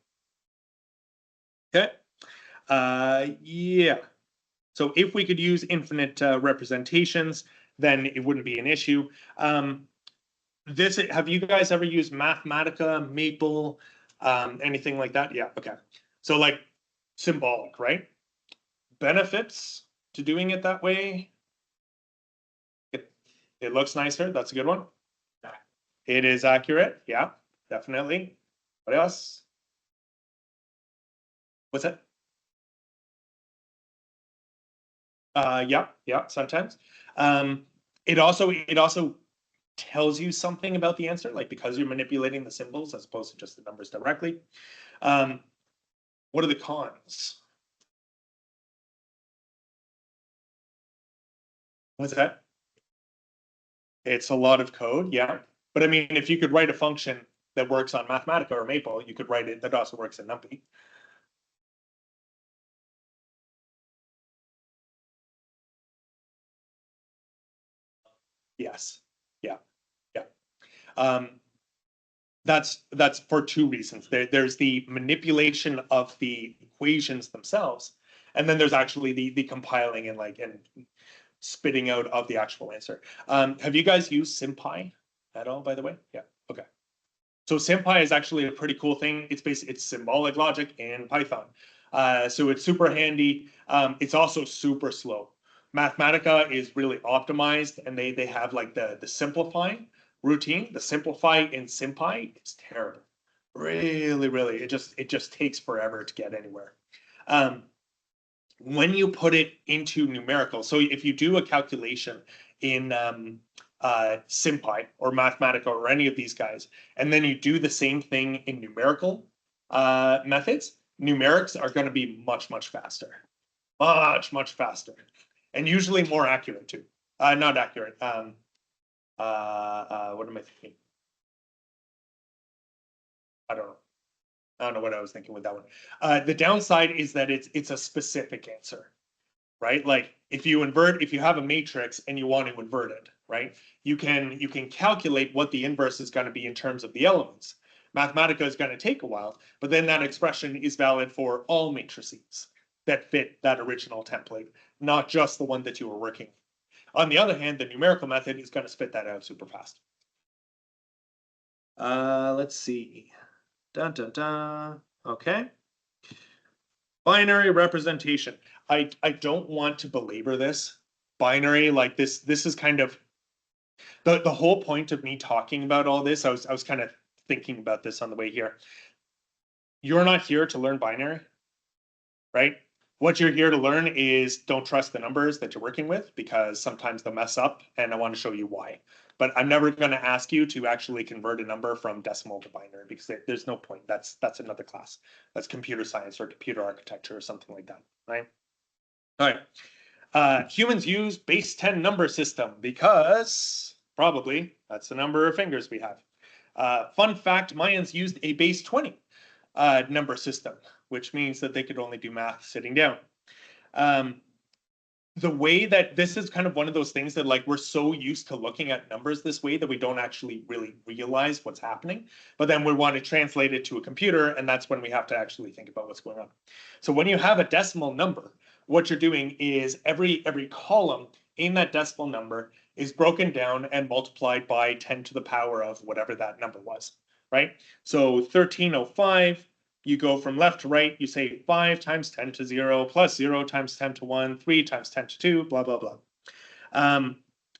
Okay. Yeah. So if we could use infinite representations, then it wouldn't be an issue. Have you guys ever used Mathematica, Maple, anything like that? Yeah. Okay. So like symbolic, right? Benefits to doing it that way. It looks nicer. That's a good one. It is accurate. Yeah, definitely. What else? What's that? Yeah, sometimes. It also tells you something about the answer, like because you're manipulating the symbols as opposed to just the numbers directly. What are the cons? What's that? It's a lot of code, yeah. But I mean, if you could write a function that works on Mathematica or Maple, you could write it that also works in NumPy. Yes. Yeah. Yeah. That's for two reasons. There's the manipulation of the equations themselves, and then there's actually the compiling and spitting out of the actual answer. Have you guys used SymPy at all, by the way? Yeah. Okay. So SymPy is actually a pretty cool thing. It's symbolic logic in Python. So it's super handy. It's also super slow. Mathematica is really optimized, and they have like the simplifying routine. The simplify in SymPy is terrible. Really, it just takes forever to get anywhere. When you put it into numerical, so if you do a calculation in SymPy or Mathematica or any of these guys, and then you do the same thing in numerical methods, numerics are going to be much faster, much faster, and usually more accurate too. Not accurate. What am I thinking? I don't know. I don't know what I was thinking with that one. The downside is that it's a specific answer, right? Like if you have a matrix and you want to invert it, right? You can calculate what the inverse is going to be in terms of the elements. Mathematica is going to take a while, but then that expression is valid for all matrices that fit that original template, not just the one that you were working with. On the other hand, the numerical method is going to spit that out super fast. Let's see. Dun, dun, dun. Okay. Binary representation. I don't want to belabor this. Binary, like this is kind of the whole point of me talking about all this. I was kind of thinking about this on the way here. You're not here to learn binary, right? What you're here to learn is don't trust the numbers that you're working with because sometimes they'll mess up, and I want to show you why. But I'm never going to ask you to actually convert a number from decimal to binary because there's no point. That's another class. That's computer science or computer architecture or something like that, right? All right. Humans use base 10 number system because probably that's the number of fingers we have. Fun fact, Mayans used a base 20 number system, which means that they could only do math sitting down. The way that this is kind of one of those things that like we're so used to looking at numbers this way that we don't actually really realize what's happening, but then we want to translate it to a computer, and that's when we have to actually think about what's going on. So when you have a decimal number, what you're doing is every column in that decimal number is broken down and multiplied by 10 to the power of whatever that number was, right? So 1305, you go from left to right, you say 5 times 10 to 0 plus 0 times 10 to 1, 3 times 10 to 2, blah, blah, blah.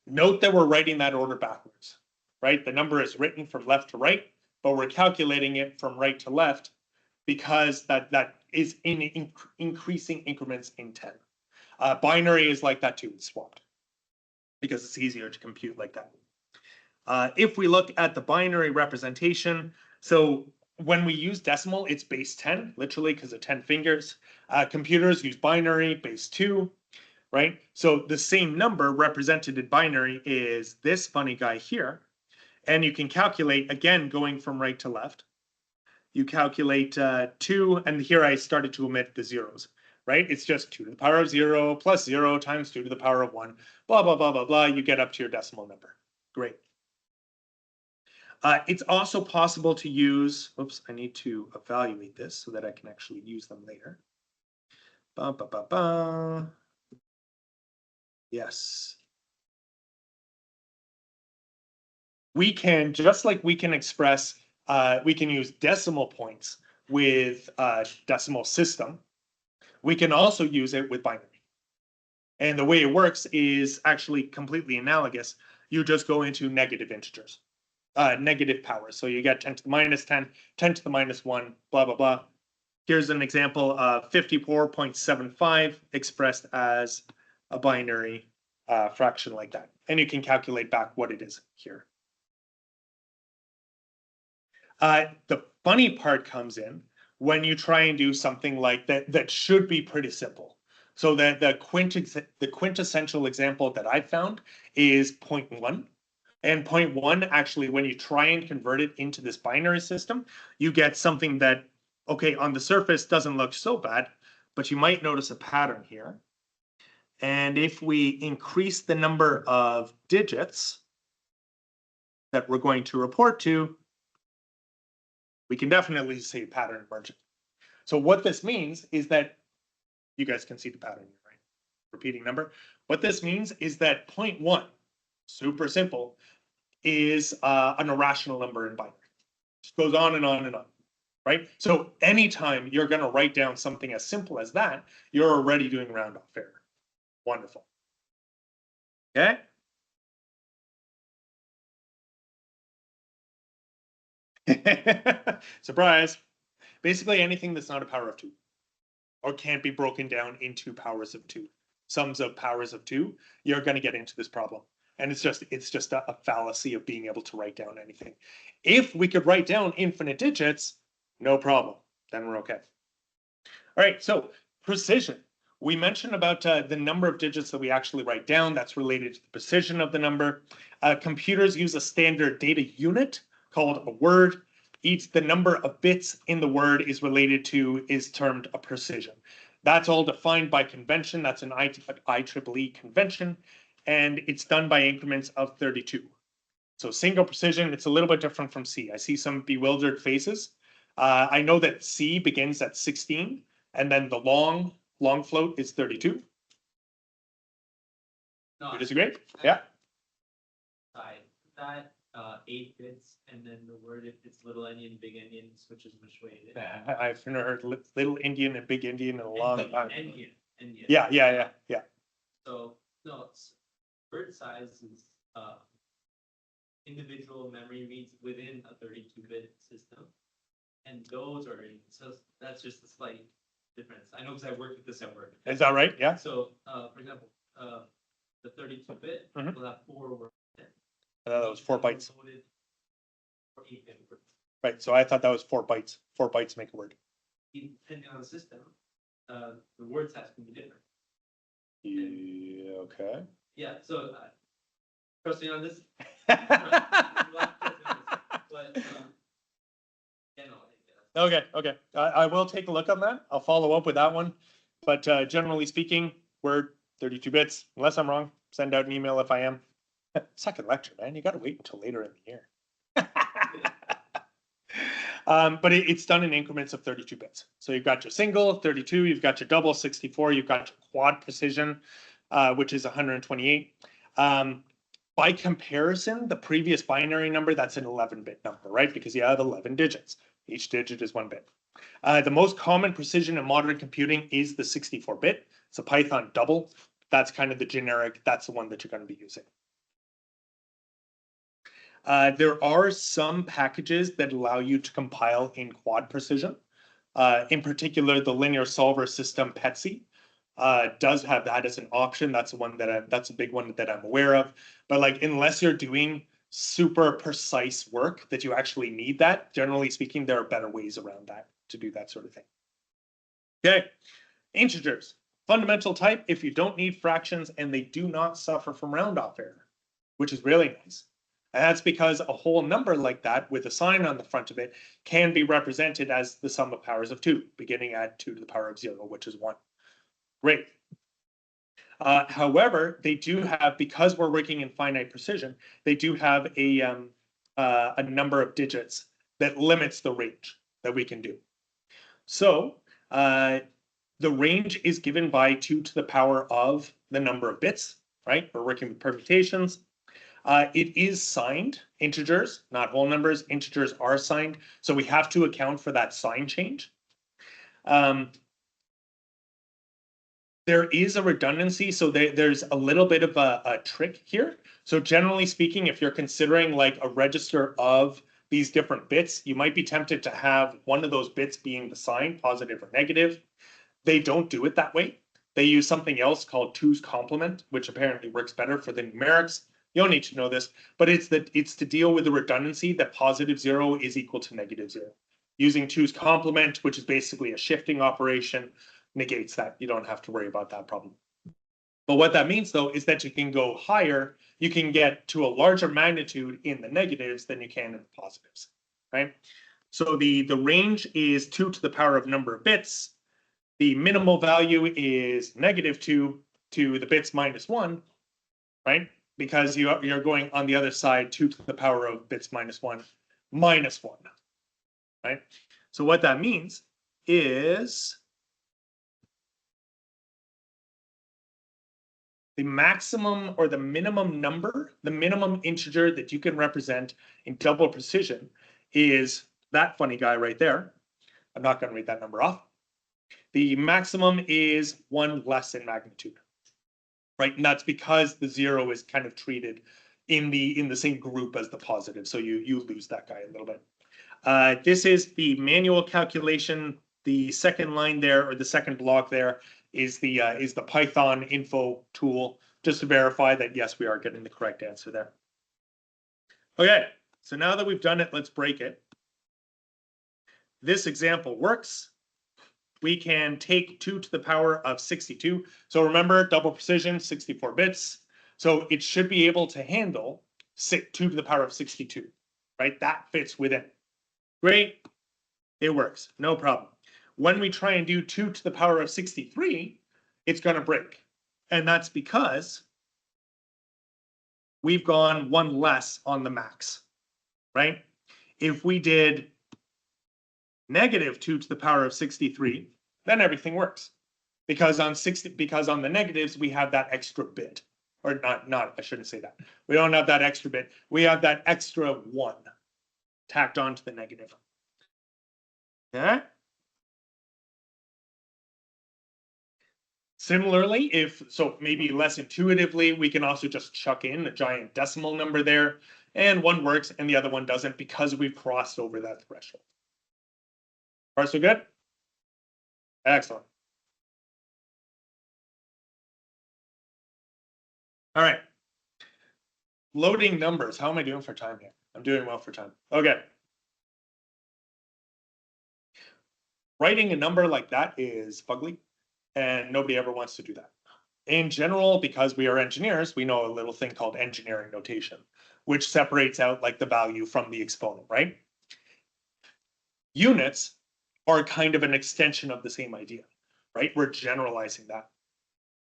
Note that we're writing that order backwards, right? The number is written from left to right, but we're calculating it from right to left because that is in increasing increments in 10. Binary is like that too, it's swapped because it's easier to compute like that. If we look at the binary representation, so when we use decimal, it's base 10, literally because of 10 fingers. Computers use binary, base 2, right? So the same number represented in binary is this funny guy here. And you can calculate, again, going from right to left. You calculate 2, and here I started to omit the zeros, right? It's just 2 to the power of 0 plus 0 times 2 to the power of 1, blah, blah, blah, blah, blah. You get up to your decimal number. Great. It's also possible to use, oops, I need to evaluate this so that I can actually use them later. Ba, ba, ba, ba. Yes. We can, just like we can express, we can use decimal points with decimal system. We can also use it with binary. And the way it works is actually completely analogous. You just go into negative integers. Negative powers. So you get 10 to the minus 10, 10 to the minus 1, blah, blah, blah. Here's an example of 54.75 expressed as a binary fraction like that. And you can calculate back what it is here. The funny part comes in when you try and do something like that that should be pretty simple. So that the quintessential example that I found is 0.1. And 0.1, actually, when you try and convert it into this binary system, you get something that, okay, on the surface doesn't look so bad, but you might notice a pattern here. And if we increase the number of digits that we're going to report to, we can definitely see a pattern emerging. So what this means is that, you guys can see the pattern here, right? Repeating number. What this means is that 0.1, super simple, is an irrational number in binary. Just goes on and on and on, right? So anytime you're going to write down something as simple as that, you're already doing round off error. Wonderful. Okay. Surprise. Basically anything that's not a power of 2 or can't be broken down into powers of 2, sums of powers of 2, you're going to get into this problem. And it's just a fallacy of being able to write down anything. If we could write down infinite digits, no problem. Then we're okay. All right, so precision. We mentioned about the number of digits that we actually write down. That's related to the precision of the number. Computers use a standard data unit called a word. The number of bits in the word is termed a precision. That's all defined by convention. That's an IEEE convention. And it's done by increments of 32. So single precision, it's a little bit different from C. I see some bewildered faces. I know that C begins at 16, and then the long float is 32. No, You disagree? Yeah. That 8 bits, and then the word, if it's little Indian, big Indian, switches which way it is. I've never heard little Indian and big Indian in a long time. Indian. Yeah. So no, it's word size is individual memory reads within a 32-bit system, and those are in. So that's just a slight difference. I know because I worked with this at work. Is that right? Yeah. So for example, the 32-bit will have 4 words. That was 4 bytes. For 8-bit words. Right. So I thought that was 4 bytes. 4 bytes make a word. Depending on the system, the word size can be different. Okay. Yeah, so, trust me on this, but, yeah, no, I guess. Okay. I will take a look on that. I'll follow up with that one. But generally speaking, we're 32 bits. Unless I'm wrong, send out an email if I am. Second lecture, man. You got to wait until later in the year. But it's done in increments of 32 bits. So you've got your single, 32, you've got your double, 64, you've got your quad precision, which is 128. By comparison, the previous binary number, that's an 11-bit number, right? Because you have 11 digits. Each digit is 1 bit. The most common precision in modern computing is the 64-bit. It's a Python double. That's kind of the generic, that's the one that you're going to be using. There are some packages that allow you to compile in quad precision. In particular, the linear solver system PETSI does have that as an option. That's the one that's a big one that I'm aware of. But like, unless you're doing super precise work that you actually need that, generally speaking, there are better ways around that to do that sort of thing. Okay, integers, fundamental type if you don't need fractions and they do not suffer from round off error, which is really nice. And that's because a whole number like that with a sign on the front of it can be represented as the sum of powers of 2, beginning at 2 to the power of 0, which is 1. Great. However, they do have, because we're working in finite precision, they do have a number of digits that limits the range that we can do. So the range is given by 2 to the power of the number of bits, right? We're working with permutations. It is signed integers, not whole numbers. Integers are signed, so we have to account for that sign change. There is a redundancy, so there's a little bit of a trick here. So generally speaking, if you're considering like a register of these different bits, you might be tempted to have one of those bits being the sign, positive or negative. They don't do it that way. They use something else called 2's complement, which apparently works better for the numerics. You don't need to know this, but it's to deal with the redundancy that positive 0 is equal to negative 0. Using 2's complement, which is basically a shifting operation, negates that. You don't have to worry about that problem. But what that means, though, is that you can go higher. You can get to a larger magnitude in the negatives than you can in the positives, right? So the range is 2 to the power of number of bits. The minimal value is -2 to the bits -1, right? Because you're going on the other side, 2 to the power of bits -1, -1, right? So what that means is the maximum or the minimum number, the minimum integer that you can represent in double precision is that funny guy right there. I'm not going to read that number off. The maximum is 1 less in magnitude, right? And that's because the 0 is kind of treated in the same group as the positive. So you lose that guy a little bit. This is the manual calculation. The second line there, or the second block there, is the Python info tool, just to verify that yes, we are getting the correct answer there. Okay, so now that we've done it, let's break it. This example works. We can take 2 to the power of 62. So remember, double precision, 64 bits. So it should be able to handle 2 to the power of 62, right? That fits within. Great, it works, no problem. When we try and do 2 to the power of 63, it's going to break. And that's because we've gone 1 less on the max, right? If we did -2 to the power of 63, then everything works. Because on the negatives, we have that extra bit. Or not, I shouldn't say that. We don't have that extra bit. We have that extra 1 tacked onto the negative. Okay? Similarly, so maybe less intuitively, we can also just chuck in a giant decimal number there, and one works and the other one doesn't because we've crossed over that threshold. All right, so good? Excellent. All right. Loading numbers. How am I doing for time here? I'm doing well for time. Okay. Writing a number like that is fugly, and nobody ever wants to do that. in general, because we are engineers, we know a little thing called engineering notation, which separates out like the value from the exponent, right? Units are kind of an extension of the same idea, right? We're generalizing that.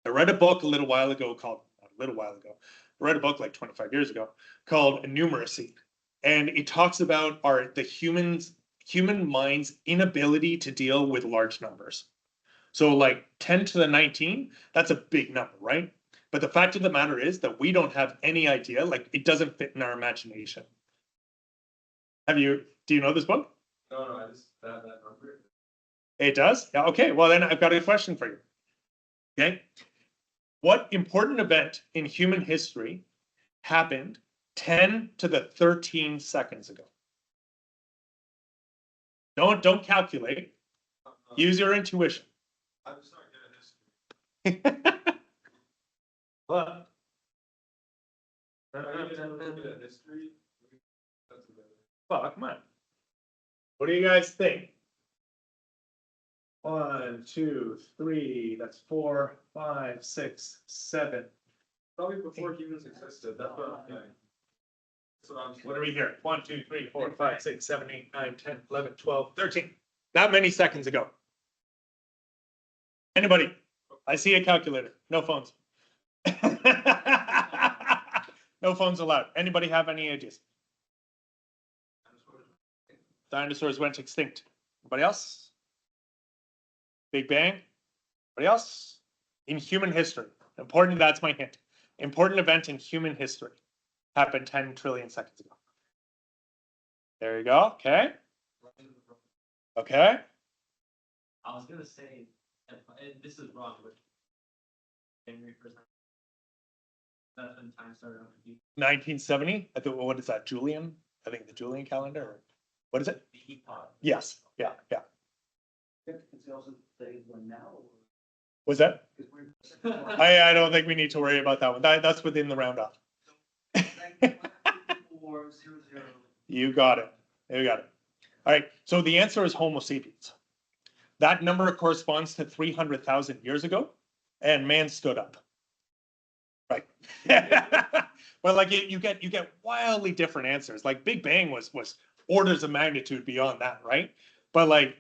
I read a book a little while ago called, not a little while ago, I read a book like 25 years ago called Numeracy. And it talks about the human mind's inability to deal with large numbers. So like 10 to the 19, that's a big number, right? But the fact of the matter is that we don't have any idea, like it doesn't fit in our imagination. Do you know this book? No, I just, that number. It does? Yeah, okay, well then I've got a question for you. Okay. What important event in human history happened 10 to the 13 seconds ago? Don't calculate. Use your intuition. I'm just not good at history. What? Are you guys ever good at history? That's a bit. Well, come on. What do you guys think? 1, 2, 3, that's 4, 5, 6, 7. Probably before humans existed, that's what I'm saying. What are we here? 1, 2, 3, 4, 5, 6, 7, 8, 9, 10, 11, 12, 13. Not many seconds ago. Anybody? I see a calculator. No phones. No phones allowed. Anybody have any ideas? Dinosaurs went extinct. Anybody else? Big Bang? Anybody else? In human history. Important, that's my hint. Important event in human history. Happened 10 trillion seconds ago. There you go. Okay. Okay. I was gonna say, and this is wrong, but January 1st. That's when time started on the 1970. I think, what is that? Julian? I think the Julian calendar. Or what is it? teapot. Yes. Yeah. Yeah. It's also the one now. Was that? I don't think we need to worry about that one. That's within the roundup. You got it. You got it. All right. So the answer is Homo sapiens. That number corresponds to 300,000 years ago, and man stood up. Right. But like you get wildly different answers. Like Big Bang was orders of magnitude beyond that, right? But like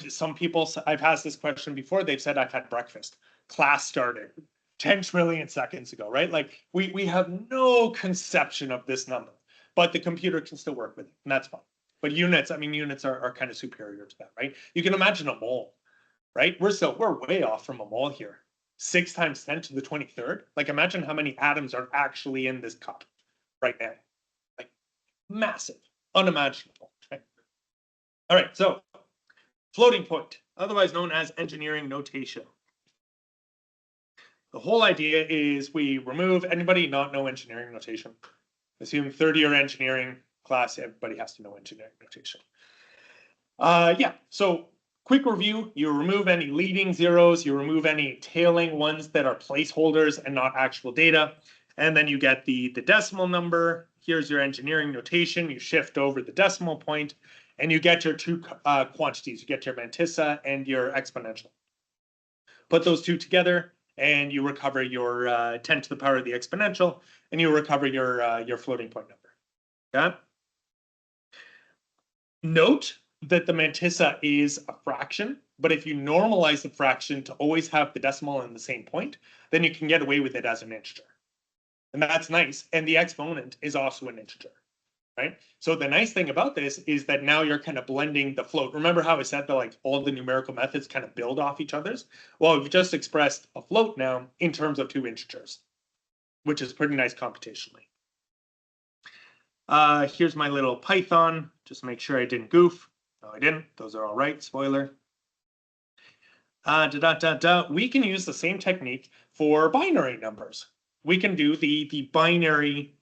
some people, I've asked this question before, they've said I've had breakfast. Class started 10 trillion seconds ago, right? Like we have no conception of this number, but the computer can still work with it, and that's fine. But units, I mean, units are kind of superior to that, right? You can imagine a mole, right? We're way off from a mole here. 6 times 10 to the 23rd. Like imagine how many atoms are actually in this cup right now. Like massive, unimaginable. Okay? All right, so floating point, otherwise known as engineering notation. The whole idea is we remove, anybody not know engineering notation? Assume third-year engineering class, everybody has to know engineering notation. Yeah, so quick review, you remove any leading zeros, you remove any tailing ones that are placeholders and not actual data, and then you get the decimal number. Here's your engineering notation, you shift over the decimal point, and you get your two quantities. You get your mantissa and your exponential. Put those two together, and you recover your 10 to the power of the exponential, and you recover your floating point number. Okay? Note that the mantissa is a fraction, but if you normalize the fraction to always have the decimal in the same point, then you can get away with it as an integer. And that's nice. And the exponent is also an integer, right? So the nice thing about this is that now you're kind of blending the float. Remember how I said that like all the numerical methods kind of build off each other's? Well, we've just expressed a float now in terms of 2 integers, which is pretty nice computationally. Here's my little Python, just make sure I didn't goof. No, I didn't. Those are all right. Spoiler. We can use the same technique for binary numbers. We can do the binary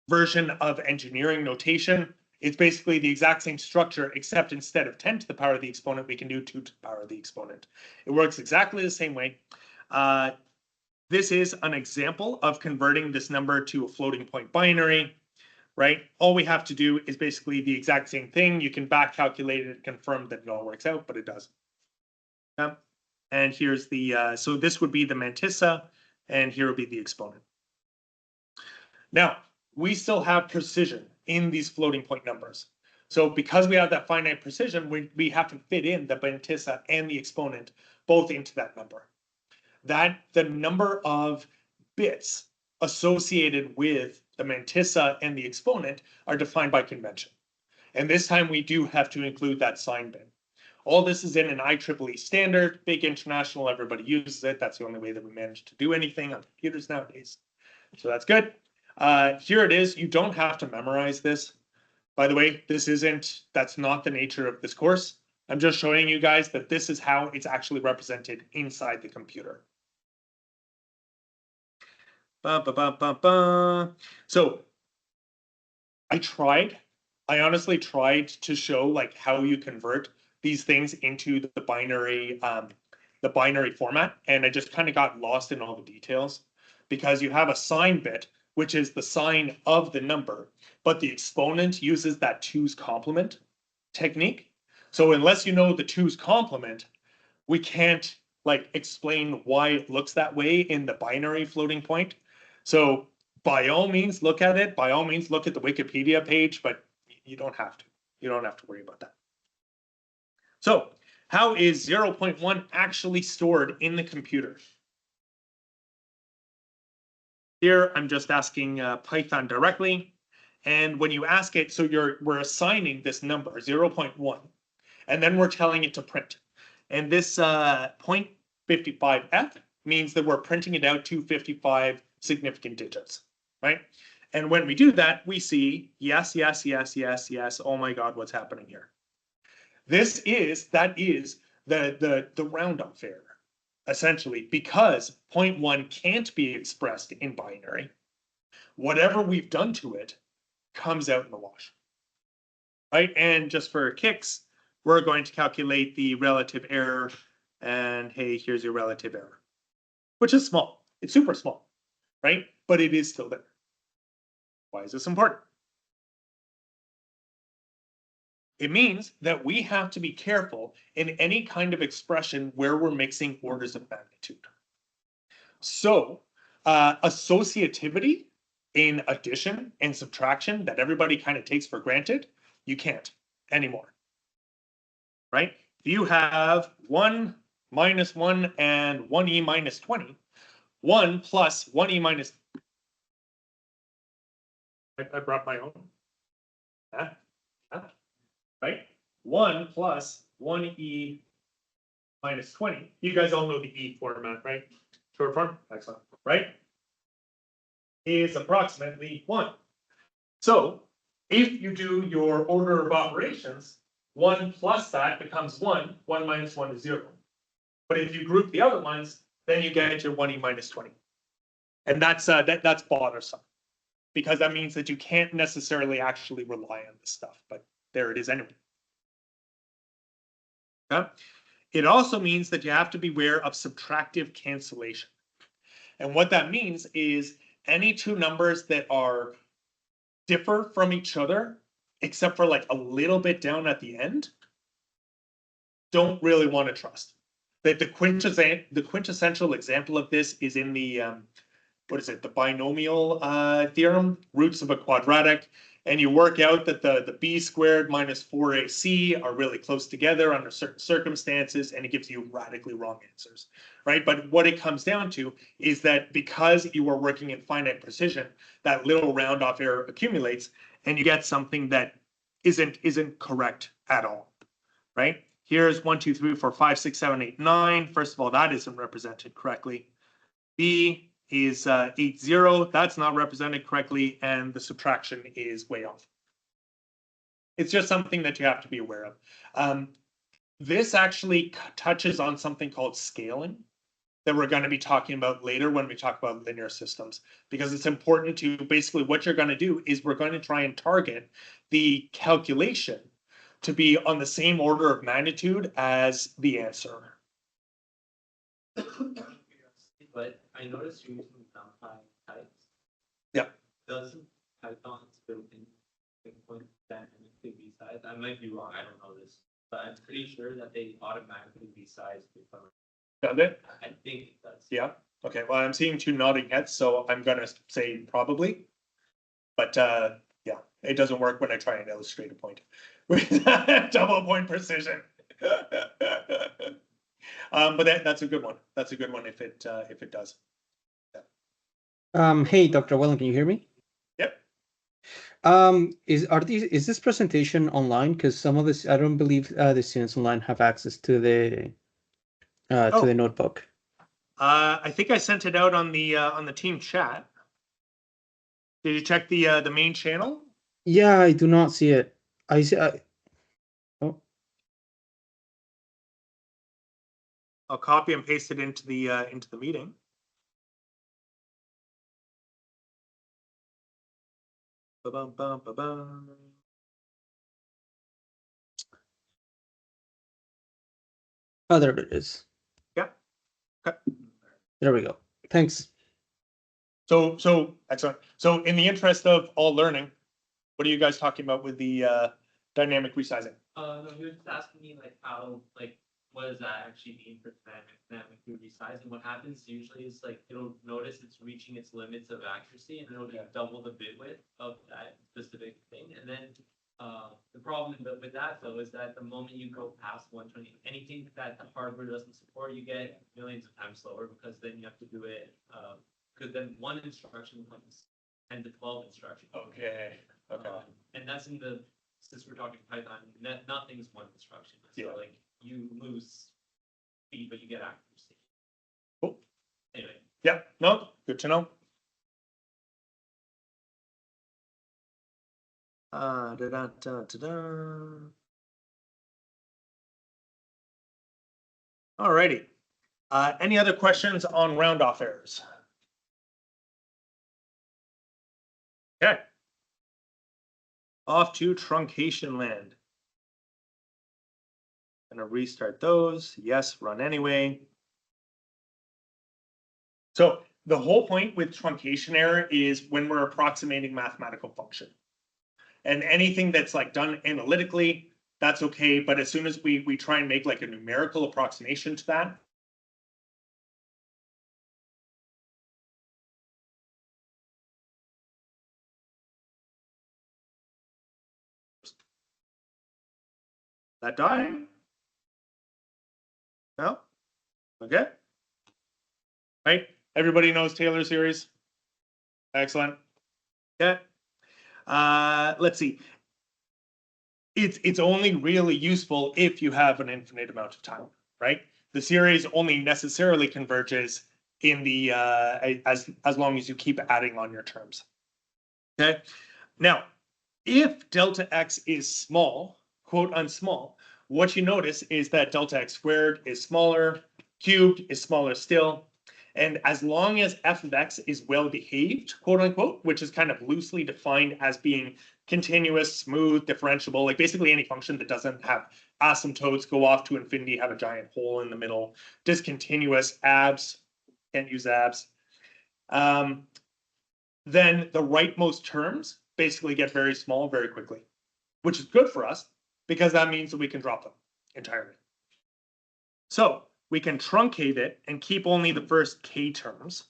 version of engineering notation. It's basically the exact same structure, except instead of 10 to the power of the exponent, we can do 2 to the power of the exponent. It works exactly the same way. This is an example of converting this number to a floating point binary, right? All we have to do is basically the exact same thing. You can back calculate it and confirm that it all works out, but it does. And here's the, so this would be the mantissa, and here would be the exponent. Now, we still have precision in these floating point numbers. So because we have that finite precision, we have to fit in the mantissa and the exponent both into that number. That the number of bits associated with the mantissa and the exponent are defined by convention. And this time we do have to include that sign bit. All this is in an IEEE standard, big international, everybody uses it. That's the only way that we manage to do anything on computers nowadays. So that's good. Here it is. You don't have to memorize this. By the way, that's not the nature of this course. I'm just showing you guys that this is how it's actually represented inside the computer. So I honestly tried to show like how you convert these things into the binary format, and I just kind of got lost in all the details because you have a sign bit, which is the sign of the number, but the exponent uses that 2's complement technique. So unless you know the 2's complement, we can't like explain why it looks that way in the binary floating point. So by all means, look at it. By all means, look at the Wikipedia page, but you don't have to. You don't have to worry about that. So how is 0.1 actually stored in the computer? Here, I'm just asking Python directly. And when you ask it, so we're assigning this number 0.1, and then we're telling it to print. And this 0.55f means that we're printing it out to 55 significant digits, right? And when we do that, we see yes, yes, yes, yes, yes. Oh my God, what's happening here? That is the roundoff error, essentially, because 0.1 can't be expressed in binary. Whatever we've done to it comes out in the wash, right? And just for kicks, we're going to calculate the relative error, and hey, here's your relative error, which is small. It's super small, right? But it is still there. Why is this important? It means that we have to be careful in any kind of expression where we're mixing orders of magnitude. So associativity in addition and subtraction that everybody kind of takes for granted, you can't anymore, right? If you have 1 minus 1 and 1e minus 20, 1 plus 1e minus, I brought my own, right? 1 plus 1e minus 20. You guys all know the E format, right? Short form, excellent, right? Is approximately 1. So if you do your order of operations, 1 plus that becomes 1, 1 minus 1 is 0. But if you group the other ones, then you get your 1e minus 20. And that's bothersome, because that means that you can't necessarily actually rely on this stuff, but there it is anyway. Okay? It also means that you have to beware of subtractive cancellation. And what that means is any two numbers that are differ from each other, except for like a little bit down at the end, don't really want to trust. That the quintessential example of this is in the what is it, the binomial theorem, roots of a quadratic, and you work out that the b squared minus 4ac are really close together under certain circumstances, and it gives you radically wrong answers, right? But what it comes down to is that because you are working in finite precision, that little round off error accumulates, and you get something that isn't correct at all, right? Here's 1, 2, 3, 4, 5, 6, 7, 8, 9. First of all, that isn't represented correctly. B is 8, 0. That's not represented correctly, and the subtraction is way off. It's just something that you have to be aware of. This actually touches on something called scaling that we're going to be talking about later when we talk about linear systems, because it's important to basically what you're going to do is we're going to try and target the calculation to be on the same order of magnitude as the answer. But I noticed you're using NumPy types. Yep. Doesn't Python's built-in point dynamically resize? I might be wrong, I don't know this, but I'm pretty sure that they automatically resize the Does it? I think it does. Yeah, okay, well, I'm seeing two nodding heads, so I'm gonna say probably. But yeah, it doesn't work when I try and illustrate a point with double point precision. But that's a good one. That's a good one if it does. Hey, Dr. Wellen, can you hear me? Yep. Is this presentation online? Because some of this, I don't believe the students online have access to the notebook. I think I sent it out on the team chat. Did you check the main channel? Yeah, I do not see it. I see. Oh, I'll copy and paste it into the meeting. Ba-bum, bum, ba-bum. oh, there it is. Yeah. Okay. There we go. Thanks. So excellent. So in the interest of all learning, what are you guys talking about with the dynamic resizing? No, he was just asking me like how, like, what does that actually mean for dynamic resizing? What happens usually is like, it'll notice it's reaching its limits of accuracy and it'll just double the bit width of that specific thing. And then, the problem with that though, is that the moment you go past 120, anything that the hardware doesn't support, you get millions of times slower because then you have to do it, because then one instruction becomes 10 to 12 instructions. Okay. Okay. And that's since we're talking Python, nothing's one instruction. So Yeah. like you lose speed, but you get accuracy. Cool. Anyway. Yeah. No. Good to know. Da, da, da, da, da. Alrighty. Any other questions on round off errors? Okay. Off to truncation land. Gonna restart those. Yes, run anyway. So the whole point with truncation error is when we're approximating mathematical function. And anything that's like done analytically, that's okay. But as soon as we try and make like a numerical approximation to that, that die? No? Okay. Right? Everybody knows Taylor series. Excellent. Okay. Let's see. It's only really useful if you have an infinite amount of time, right? The series only necessarily converges in the as long as you keep adding on your terms. Okay. Now, if delta x is small, quote unsmall, what you notice is that delta x squared is smaller, cubed is smaller still. And as long as f of x is well behaved, quote unquote, which is kind of loosely defined as being continuous, smooth, differentiable, like basically any function that doesn't have asymptotes, go off to infinity, have a giant hole in the middle, discontinuous, abs, can't use abs. Then the rightmost terms basically get very small very quickly, which is good for us because that means that we can drop them entirely. So we can truncate it and keep only the first k terms,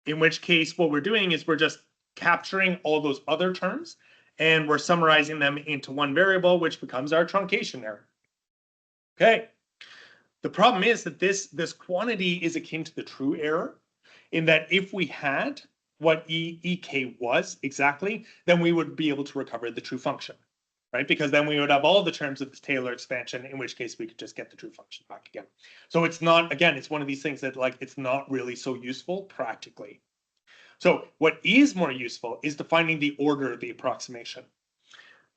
in which case what we're doing is we're just capturing all those other terms and we're summarizing them into one variable, which becomes our truncation error. Okay. The problem is that this quantity is akin to the true error in that if we had what ek was exactly, then we would be able to recover the true function, right? Because then we would have all the terms of this Taylor expansion, in which case we could just get the true function back again. So it's not, again, it's one of these things that like, it's not really so useful practically. So what is more useful is defining the order of the approximation.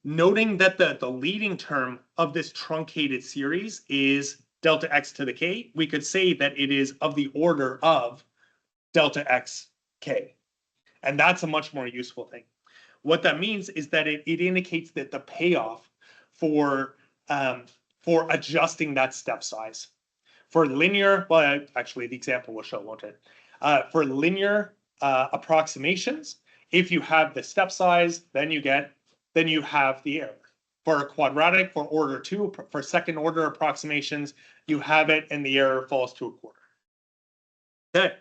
Noting that the leading term of this truncated series is delta x to the k, we could say that it is of the order of delta x k. And that's a much more useful thing. What that means is that it indicates that the payoff for adjusting that step size. For linear, well, actually the example will show, won't it? For linear approximations, if you have the step size, then you have the error, For a quadratic, for order 2, for second order approximations, you have it and the error falls to a quarter. Okay,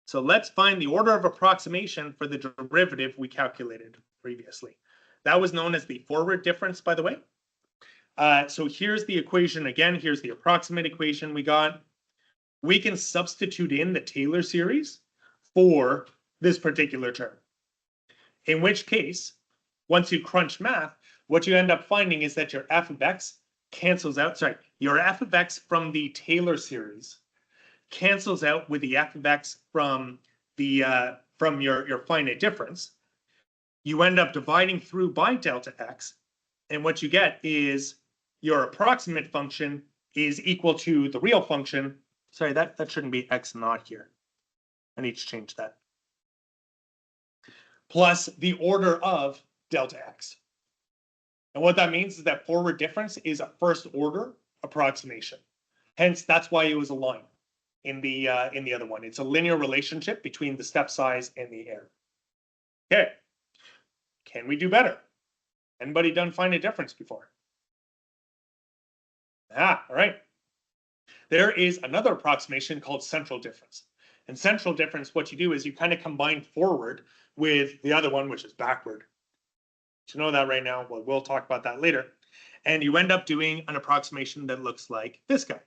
so let's find the order of approximation for the derivative we calculated previously. That was known as the forward difference, by the way. So here's the equation again. Here's the approximate equation we got. We can substitute in the Taylor series for this particular term. In which case, once you crunch math, what you end up finding is that your f of x cancels out, your f of x from the Taylor series cancels out with the f of x from the from your finite difference. You end up dividing through by delta x, and what you get is your approximate function is equal to the real function. Sorry, that shouldn't be x naught here. I need to change that. Plus the order of delta x. And what that means is that forward difference is a first order approximation. Hence, that's why it was a line in the other one. It's a linear relationship between the step size and the error. Okay. Can we do better? Anybody done finite difference before? All right. There is another approximation called central difference. And central difference, what you do is you kind of combine forward with the other one, which is backward. To know that right now, well, we'll talk about that later. And you end up doing an approximation that looks like this guy.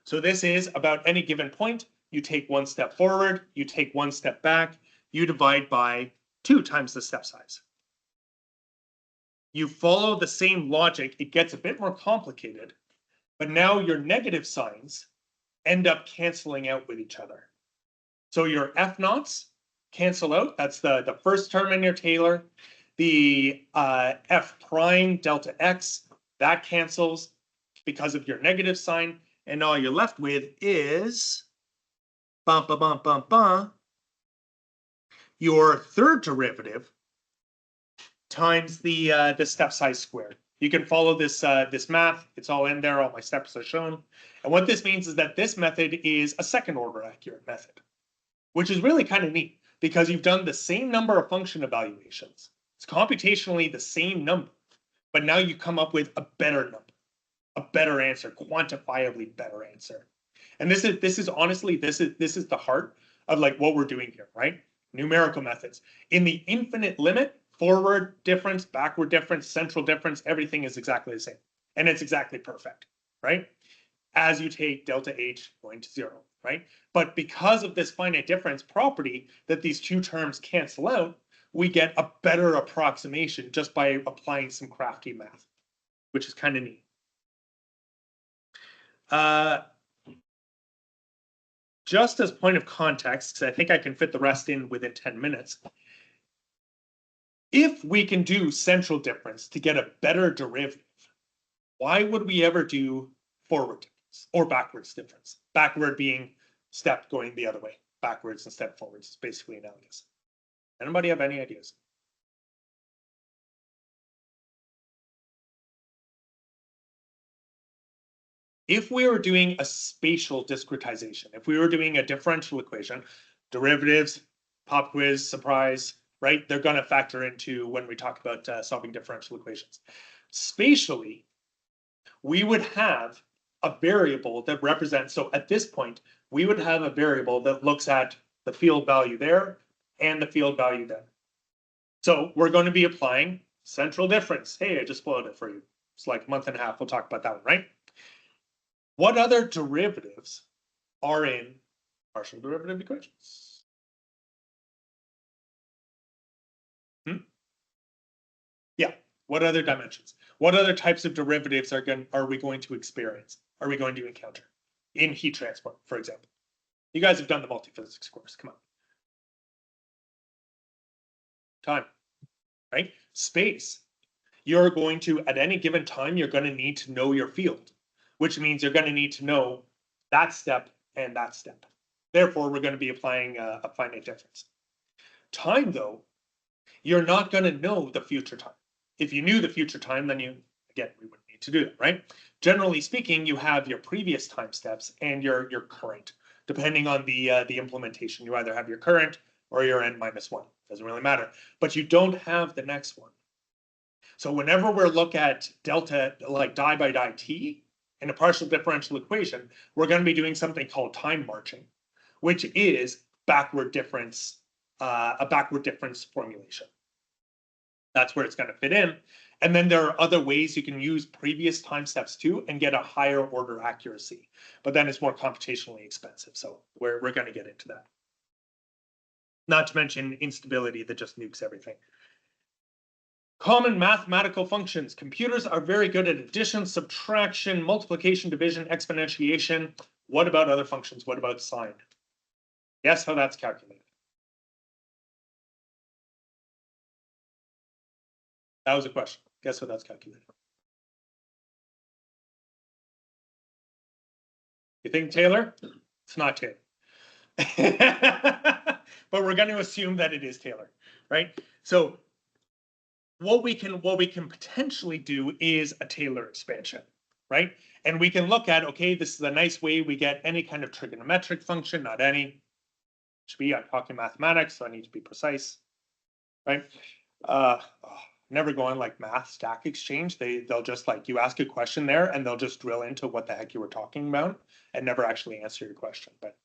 So this is about any given point, you take one step forward, you take one step back, you divide by 2 times the step size. You follow the same logic, it gets a bit more complicated, but now your negative signs end up canceling out with each other. So your f naughts cancel out, that's the first term in your Taylor. The f prime delta x, that cancels because of your negative sign, and all you're left with is your third derivative times the step size squared. You can follow this this math. It's all in there. All my steps are shown. And what this means is that this method is a second order accurate method, which is really kind of neat because you've done the same number of function evaluations. It's computationally the same number, but now you come up with a better number, a better answer, quantifiably better answer. And this is honestly, this is the heart of like what we're doing here, right? Numerical methods. In the infinite limit, forward difference, backward difference, central difference, everything is exactly the same. And it's exactly perfect, right? As you take delta H going to 0, right? But because of this finite difference property that these two terms cancel out, we get a better approximation just by applying some crafty math, which is kind of neat. Just as point of context, because I think I can fit the rest in within 10 minutes. If we can do central difference to get a better derivative, why would we ever do forward difference or backwards difference? Backward being step going the other way, backwards and step forwards is basically analogous. Anybody have any ideas? If we were doing a spatial discretization, if we were doing a differential equation, derivatives, pop quiz, surprise, right? They're going to factor into when we talk about solving differential equations. Spatially, we would have a variable that represents, so at this point, we would have a variable that looks at the field value there and the field value there. So we're going to be applying central difference. Hey, I just spoiled it for you. It's like a month and a half. We'll talk about that one, right? What other derivatives are in partial derivative equations? Yeah, what other dimensions? What other types of derivatives are we going to experience? Are we going to encounter in heat transport, for example? You guys have done the multiphysics course. Come on. Time, right? Space. You're going to, at any given time, you're going to need to know your field, which means you're going to need to know that step and that step. Therefore, we're going to be applying a finite difference. Time, though, you're not going to know the future time. If you knew the future time, then we wouldn't need to do that, right? Generally speaking, you have your previous time steps and your current, depending on the implementation. You either have your current or your n-1. Doesn't really matter. But you don't have the next one. So whenever we're look at delta, like die by die t in a partial differential equation, we're going to be doing something called time marching, which is backward difference, a backward difference formulation. That's where it's going to fit in. And then there are other ways you can use previous time steps too and get a higher order accuracy, but then it's more computationally expensive. So we're going to get into that. Not to mention instability that just nukes everything. Common mathematical functions. Computers are very good at addition, subtraction, multiplication, division, exponentiation. What about other functions? What about sine? Guess how that's calculated? That was a question. Guess how that's calculated? You think Taylor? It's not Taylor. But we're going to assume that it is Taylor, right? So what we can potentially do is a Taylor expansion, right? And we can look at, okay, this is a nice way we get any kind of trigonometric function, not any. Should be, I'm talking mathematics, so I need to be precise, right? Never go on like math stack exchange. They'll just like, you ask a question there and they'll just drill into what the heck you were talking about and never actually answer your question. But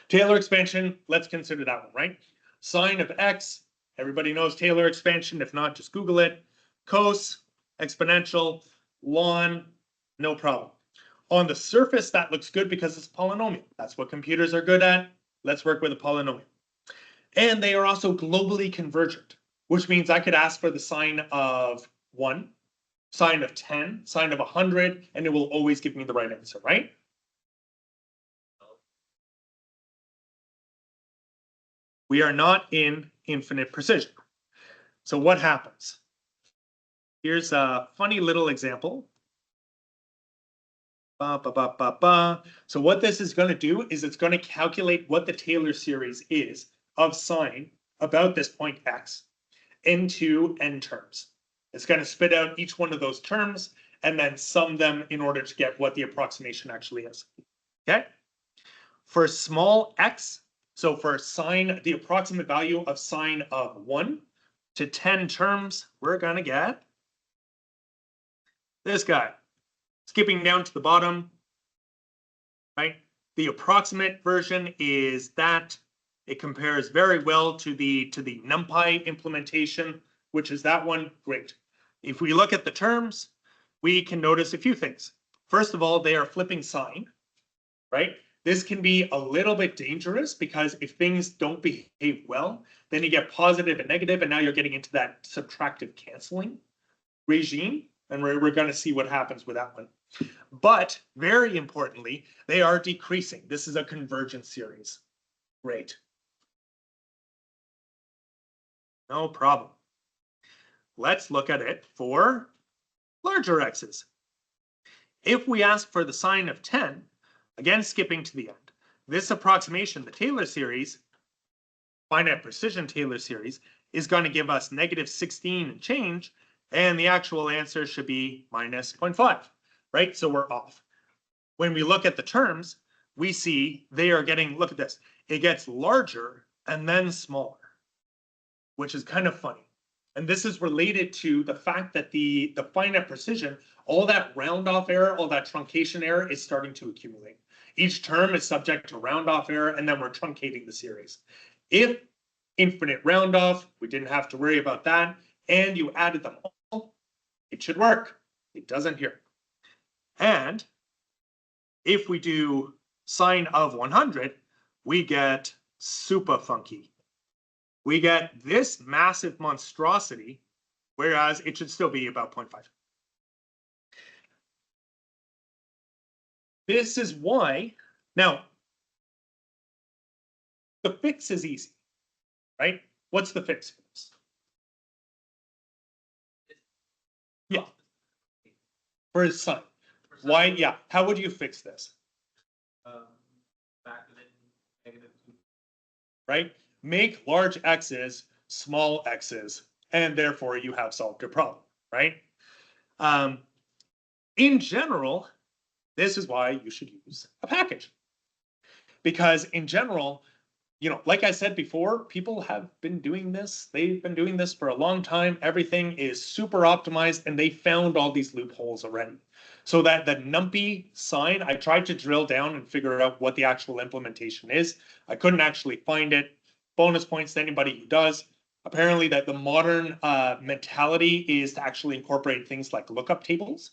Taylor expansion, let's consider that one, right? Sine of x, everybody knows Taylor expansion. If not, just Google it. Cos, exponential, ln, no problem. On the surface, that looks good because it's polynomial. That's what computers are good at. Let's work with a polynomial. And they are also globally convergent, which means I could ask for the sine of 1, sine of 10, sine of 100, and it will always give me the right answer, right? We are not in infinite precision. So what happens? Here's a funny little example. So what this is going to do is it's going to calculate what the Taylor series is of sine about this point x into n terms. It's going to spit out each one of those terms and then sum them in order to get what the approximation actually is. Okay? For small x, so for sine, the approximate value of sine of 1 to 10 terms, we're going to get this guy. Skipping down to the bottom, right? The approximate version is that. It compares very well to the NumPy implementation, which is that one. Great. If we look at the terms, we can notice a few things. First of all, they are flipping sign, right? This can be a little bit dangerous because if things don't behave well, then you get positive and negative, and now you're getting into that subtractive canceling regime, and we're going to see what happens with that one. But very importantly, they are decreasing. This is a convergent series. Great. No problem. Let's look at it for larger x's. If we ask for the sine of 10, again skipping to the end, this approximation, the Taylor series, finite precision Taylor series, is going to give us negative 16 and change, and the actual answer should be minus 0.5, right? So we're off. When we look at the terms, we see they are getting, look at this, it gets larger and then smaller, which is kind of funny. And this is related to the fact that the finite precision, all that round off error, all that truncation error is starting to accumulate. Each term is subject to round off error, and then we're truncating the series. If infinite round off, we didn't have to worry about that, and you added them all, it should work. It doesn't here. And if we do sine of 100, we get super funky. We get this massive monstrosity, whereas it should still be about 0.5. This is why, now, the fix is easy, right? What's the fix for this? Yeah, for his son. Why? Yeah, how would you fix this? Factor in -2. Right? Make large x's small x's, and therefore you have solved your problem, right? In general, this is why you should use a package. Because in general, you know, like I said before, people have been doing this. They've been doing this for a long time. Everything is super optimized and they found all these loopholes already. So that the numpy sign, I tried to drill down and figure out what the actual implementation is. I couldn't actually find it. Bonus points to anybody who does. Apparently that the modern mentality is to actually incorporate things like lookup tables,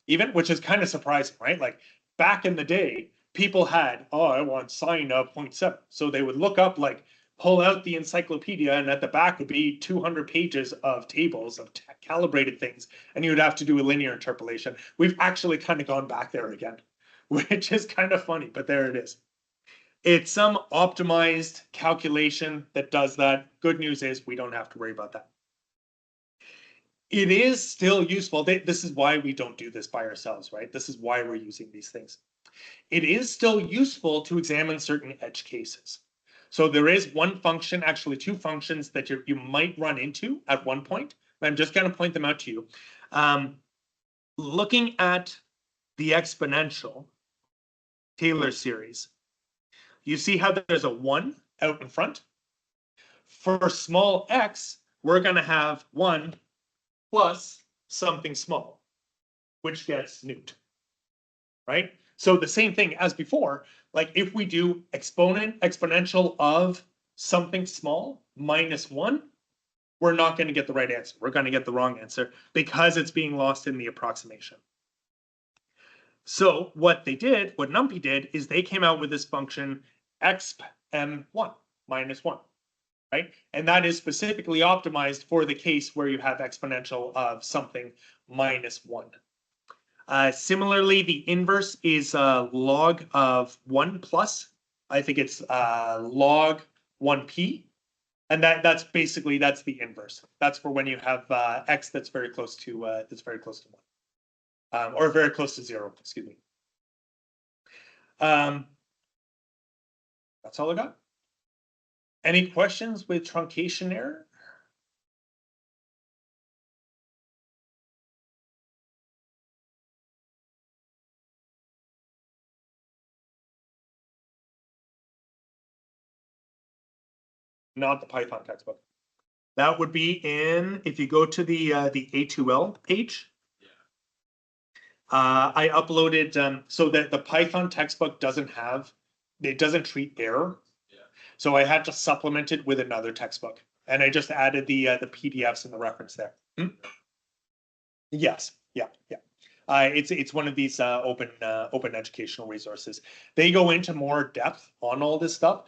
even, which is kind of surprising, right? Like back in the day, people had, oh, I want sign of 0.7. So they would look up, like, pull out the encyclopedia, and at the back would be 200 pages of tables of calibrated things, and you would have to do a linear interpolation. We've actually kind of gone back there again, which is kind of funny, but there it is. It's some optimized calculation that does that. Good news is we don't have to worry about that. It is still useful. This is why we don't do this by ourselves, right? This is why we're using these things. It is still useful to examine certain edge cases. So there is one function, actually two functions that you might run into at one point. I'm just going to point them out to you. Looking at the exponential Taylor series, you see how there's a 1 out in front? For small x, we're going to have 1 plus something small, which gets newt, right? So the same thing as before, like if we do exponential of something small minus 1, we're not going to get the right answer. We're going to get the wrong answer because it's being lost in the approximation. So what NumPy did, is they came out with this function xm1 minus 1, right? And that is specifically optimized for the case where you have exponential of something minus 1. Similarly, the inverse is log of 1 plus. I think it's log 1p. And that's basically, that's the inverse. That's for when you have x that's very close to 1. Or very close to 0, excuse me. That's all I got. Any questions with truncation error? Not the Python textbook. That would be in, if you go to the A2L page. I uploaded, so that the Python textbook doesn't treat error. Yeah. So I had to supplement it with another textbook, and I just added the PDFs and the reference there. Yes, yeah. It's one of these open educational resources. They go into more depth on all this stuff.